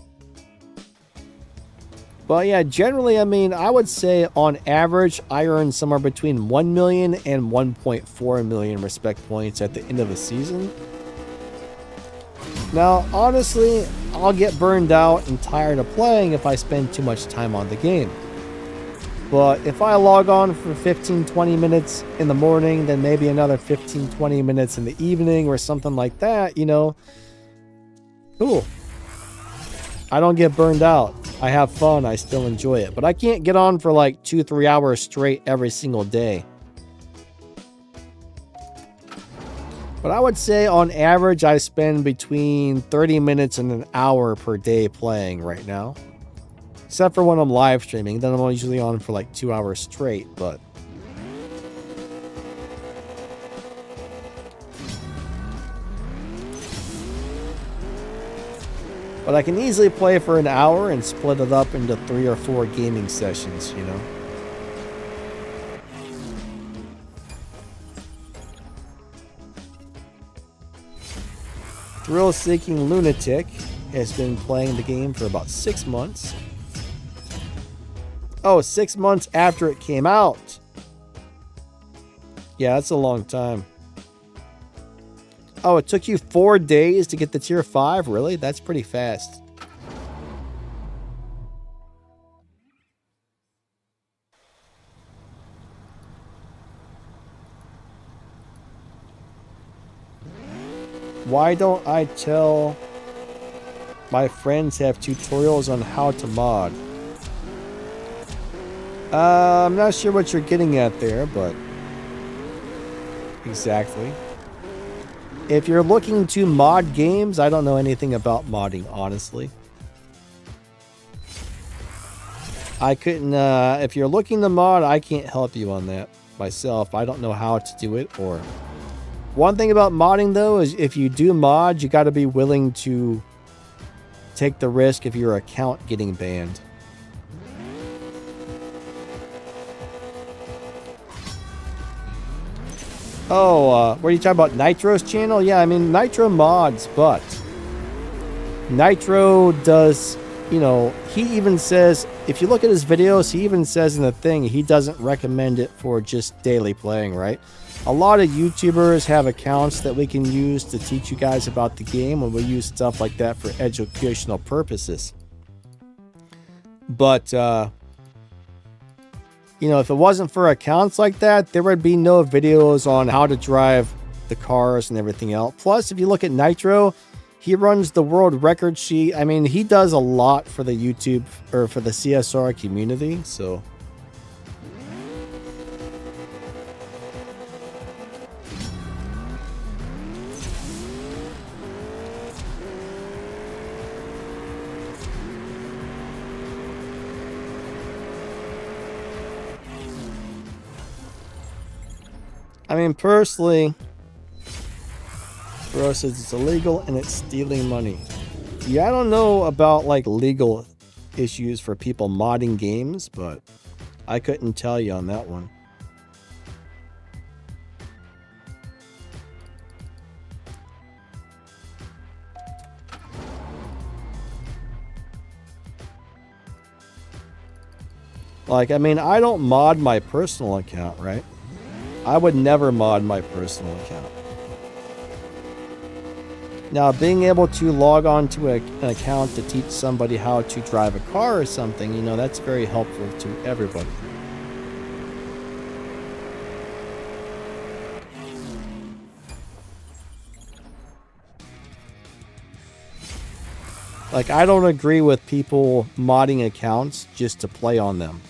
But yeah, generally, I mean, I would say on average, I earn somewhere between 1 million and 1.4 million respect points at the end of a season. Now, honestly, I'll get burned out and tired of playing if I spend too much time on the game. But if I log on for 15-20 minutes in the morning, then maybe another 15-20 minutes in the evening or something like that, you know, cool. I don't get burned out. I have fun. I still enjoy it. But I can't get on for like 2-3 hours straight every single day. But I would say on average, I spend between 30 minutes and an hour per day playing right now. Except for when I'm live streaming. Then I'm usually on for like 2 hours straight, but I can easily play for an hour and split it up into 3 or 4 gaming sessions, you know. Thrill-seeking lunatic has been playing the game for about 6 months. Oh, 6 months after it came out. Yeah, that's a long time. Oh, it took you 4 days to get the tier 5? Really? That's pretty fast. Why don't I tell my friends have tutorials on how to mod? I'm not sure what you're getting at there, but exactly. If you're looking to mod games, I don't know anything about modding, honestly. I couldn't, if you're looking to mod, I can't help you on that myself. I don't know how to do it, or... One thing about modding, though, is if you do mod, you got to be willing to take the risk of your account getting banned. Oh, what are you talking about? Nitro's channel? Yeah, I mean, Nitro mods, but Nitro does you know, he even says, if you look at his videos, he even says in the thing, he doesn't recommend it for just daily playing, right? A lot of YouTubers have accounts that we can use to teach you guys about the game, and we use stuff like that for educational purposes. But, you know, if it wasn't for accounts like that, there would be no videos on how to drive the cars and everything else. Plus, if you look at Nitro, he runs the world record sheet. I mean, he does a lot for the YouTube or for the CSR community, so. I mean, personally, Bro says it's illegal and it's stealing money. Yeah, I don't know about like legal issues for people modding games, but I couldn't tell you on that one. Like, I mean, I don't mod my personal account, right? I would never mod my personal account. Now, being able to log on to an account to teach somebody how to drive a car or something, you know, that's very helpful to everybody. Like, I don't agree with people modding accounts just to play on them.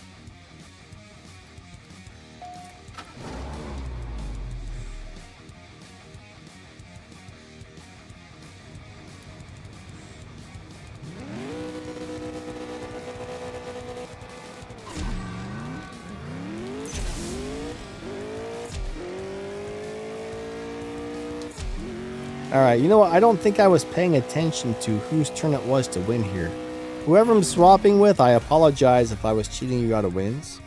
Alright, you know what? I don't think I was paying attention to whose turn it was to win here. Whoever I'm swapping with, I apologize if I was cheating you out of wins.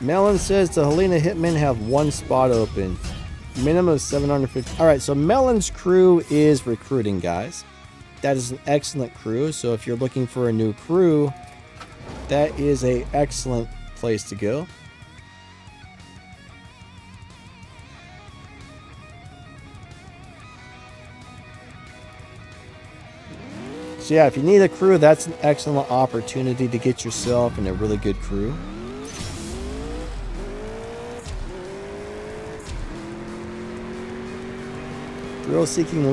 Melon says the Helena Hitmen have one spot open. Minimum of 750. Alright, so Melon's crew is recruiting, guys. That is an excellent crew. So if you're looking for a new crew, that is an excellent place to go. So yeah, if you need a crew, that's an excellent opportunity to get yourself in a really good crew. Thrill-seeking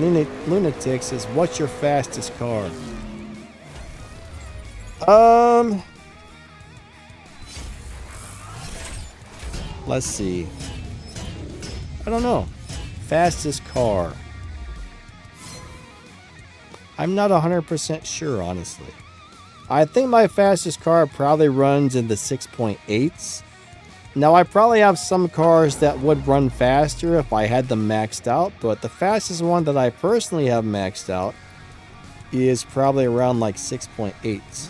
lunatic says, "What's your fastest car?" Let's see. I don't know. Fastest car. I'm not 100% sure, honestly. I think my fastest car probably runs in the 6.8s. Now, I probably have some cars that would run faster if I had them maxed out, but the fastest one that I personally have maxed out is probably around like 6.8s.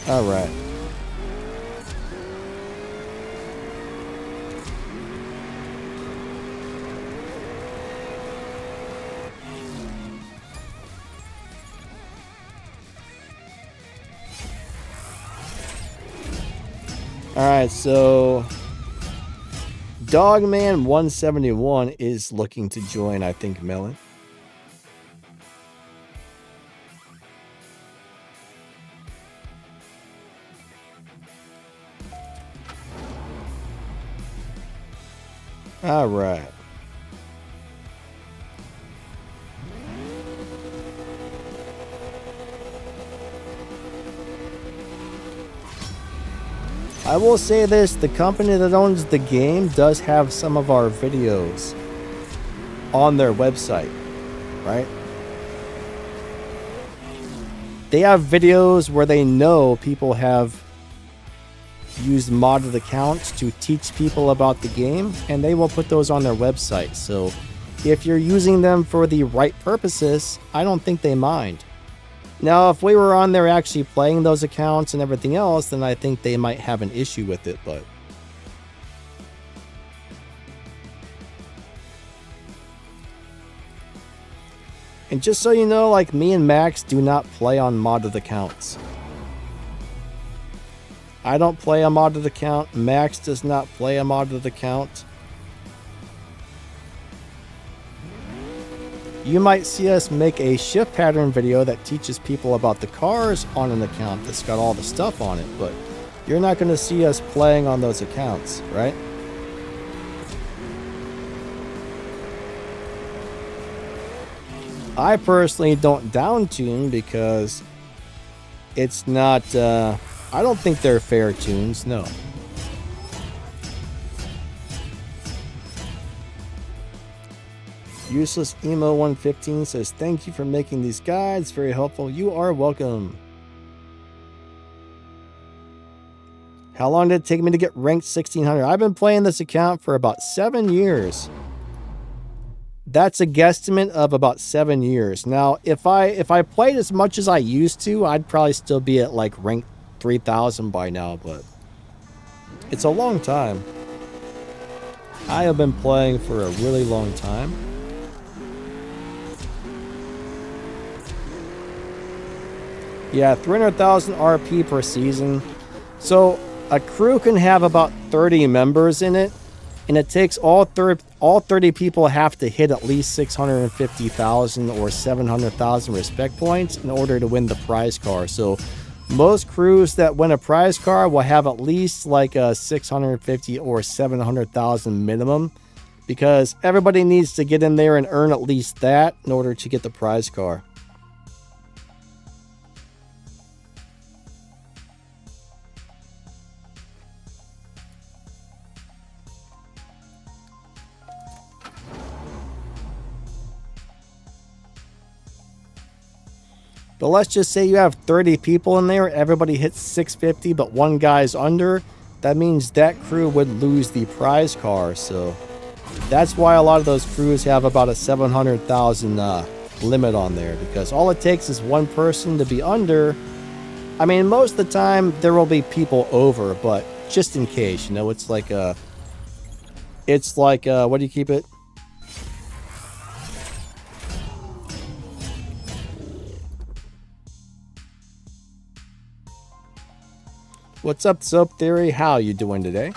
All right. Alright, so Dogman171 is looking to join, I think, Melon. Alright. I will say this, the company that owns the game does have some of our videos on their website, right? They have videos where they know people have used modded accounts to teach people about the game, and they will put those on their website. So if you're using them for the right purposes, I don't think they mind. Now, if we were on there actually playing those accounts and everything else, then I think they might have an issue with it, but And just so you know, like, me and Max do not play on modded accounts. I don't play a modded account. Max does not play a modded account. You might see us make a shift pattern video that teaches people about the cars on an account that's got all the stuff on it, but you're not going to see us playing on those accounts, right? I personally don't down tune because it's not, I don't think they're fair tunes, no. Useless Emo 115 says, thank you for making these guides, very helpful. You are welcome. How long did it take me to get ranked 1600? I've been playing this account for about 7 years. That's a guesstimate of about 7 years. Now, if I played as much as I used to, I'd probably still be at like rank 3000 by now, but it's a long time. I have been playing for a really long time. Yeah, 300,000 RP per season. So a crew can have about 30 members in it, and it takes all 30 people have to hit at least 650,000 or 700,000 respect points in order to win the prize car. So most crews that win a prize car will have at least like a 650 or 700,000 minimum, because everybody needs to get in there and earn at least that in order to get the prize car. But let's just say you have 30 people in there, everybody hits 650, but one guy's under. That means that crew would lose the prize car. So that's why a lot of those crews have about a 700,000 limit on there, because all it takes is one person to be under. I mean, most of the time there will be people over, but just in case, you know, it's like what do you keep it? What's up, Soap Theory? How you doing today?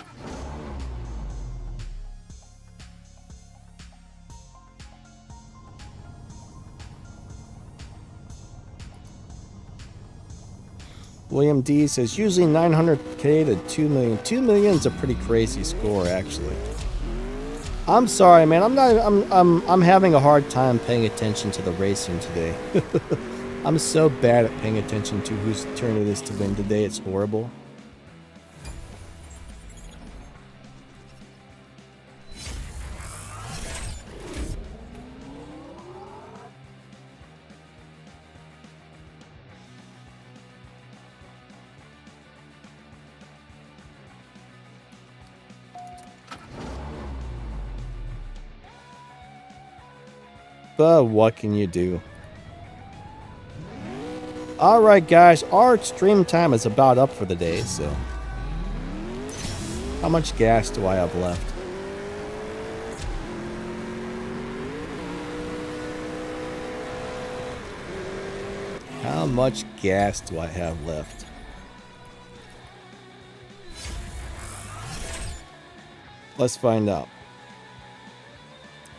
William D says usually 900k to 2 million. 2 million is a pretty crazy score, actually. I'm sorry, man. I'm having a hard time paying attention to the racing today. I'm so bad at paying attention to whose turn it is to win today. It's horrible. But what can you do? Alright guys, our stream time is about up for the day, so how much gas do I have left? How much gas do I have left? Let's find out.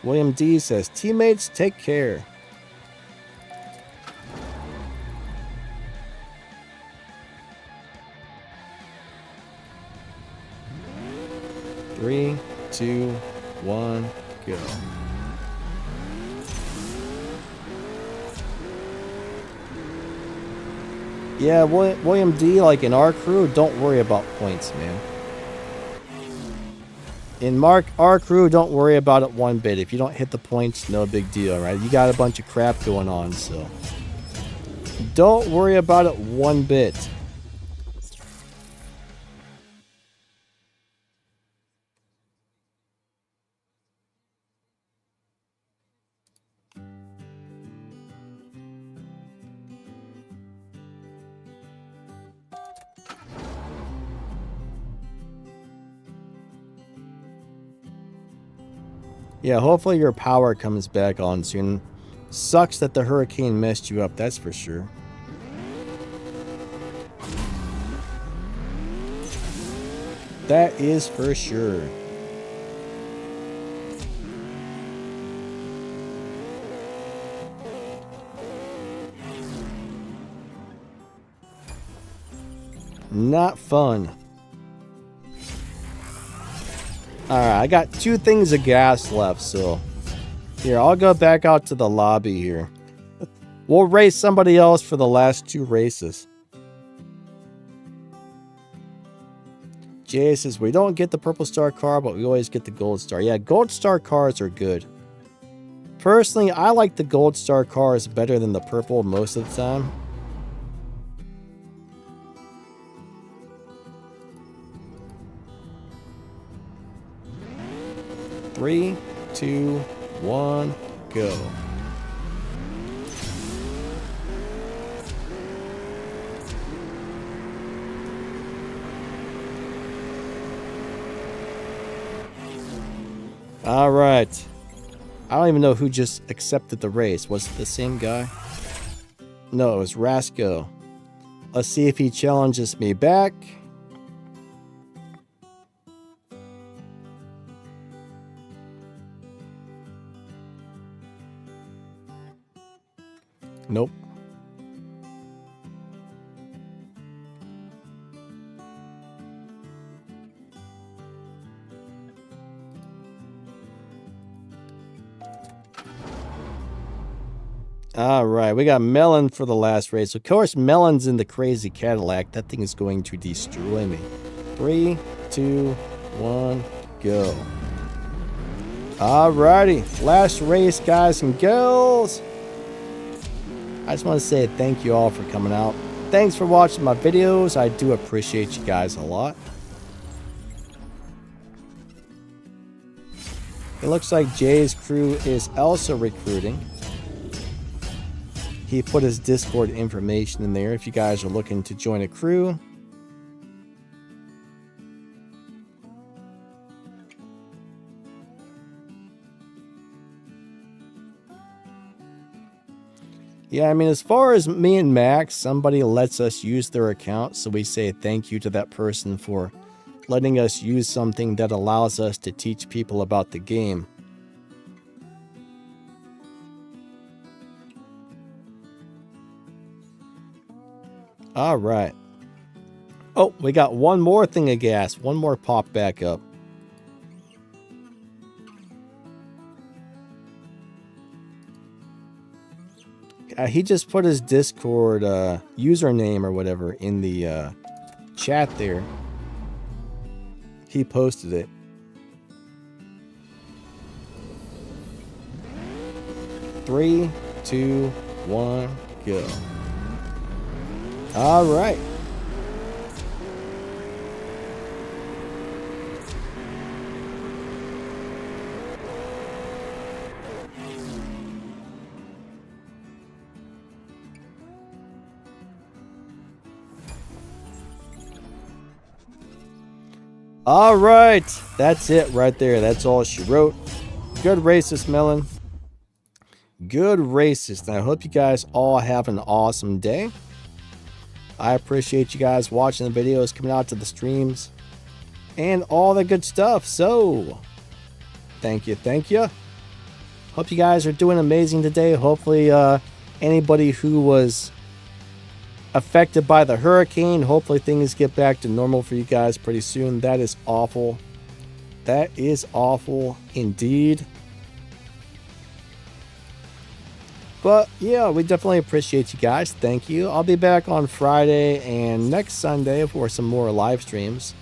William D says, teammates, take care. Three, two, one, go. Yeah, William D, like in our crew, don't worry about points, man. In our crew, don't worry about it one bit. If you don't hit the points, no big deal, right? You got a bunch of crap going on, so don't worry about it one bit. Yeah, hopefully your power comes back on soon Sucks that the hurricane messed you up, that's for sure. That is for sure. Not fun. Alright, I got 2 things of gas left, so here, I'll go back out to the lobby here. We'll race somebody else for the last 2 races. Jay says, we don't get the purple star car, but we always get the gold star. Yeah, gold star cars are good. Personally, I like the gold star cars better than the purple most of the time. Three, 2, 1, go. All right. I don't even know who just accepted the race. Was it the same guy? No, it was Rasco. Let's see if he challenges me back. Nope. All right, we got Melon for the last race. Of course, Melon's in the crazy Cadillac. That thing is going to destroy me. 3, 2, 1, go. All righty, last race, guys and girls. I just want to say thank you all for coming out. Thanks for watching my videos. I do appreciate you guys a lot. It looks like Jay's crew is also recruiting. He put his Discord information in there if you guys are looking to join a crew. Yeah, I mean, as far as me and Max, somebody lets us use their account, so we say thank you to that person for letting us use something that allows us to teach people about the game. All right. Oh, we got one more thing of gas. One more pop back up. He just put his Discord username or whatever in the chat there. He posted it. Three, 2, 1, go. All right. All right. That's it right there. That's all she wrote. Good racist, Melon. Good racist. And I hope you guys all have an awesome day. I appreciate you guys watching the videos, coming out to the streams, and all the good stuff. So, thank you, thank you. Hope you guys are doing amazing today. Hopefully, anybody who was affected by the hurricane, hopefully things get back to normal for you guys pretty soon. That is awful. That is awful indeed. But yeah, we definitely appreciate you guys. Thank you. I'll be back on Friday and next Sunday for some more live streams.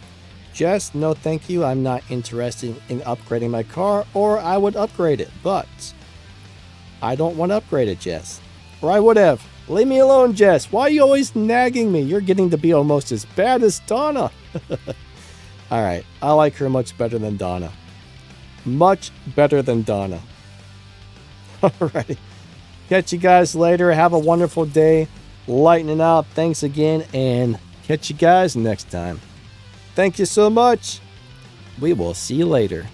Just no thank you. I'm not interested in upgrading my car, or I would upgrade it, but I don't want to upgrade it, Jess. Or I would have. Leave me alone, Jess. Why are you always nagging me? You're getting to be almost as bad as Donna. Alright, I like her much better than Donna. Much better than Donna. Alright. Catch you guys later. Have a wonderful day. Lightning out. Thanks again, and catch you guys next time. Thank you so much. We will see you later.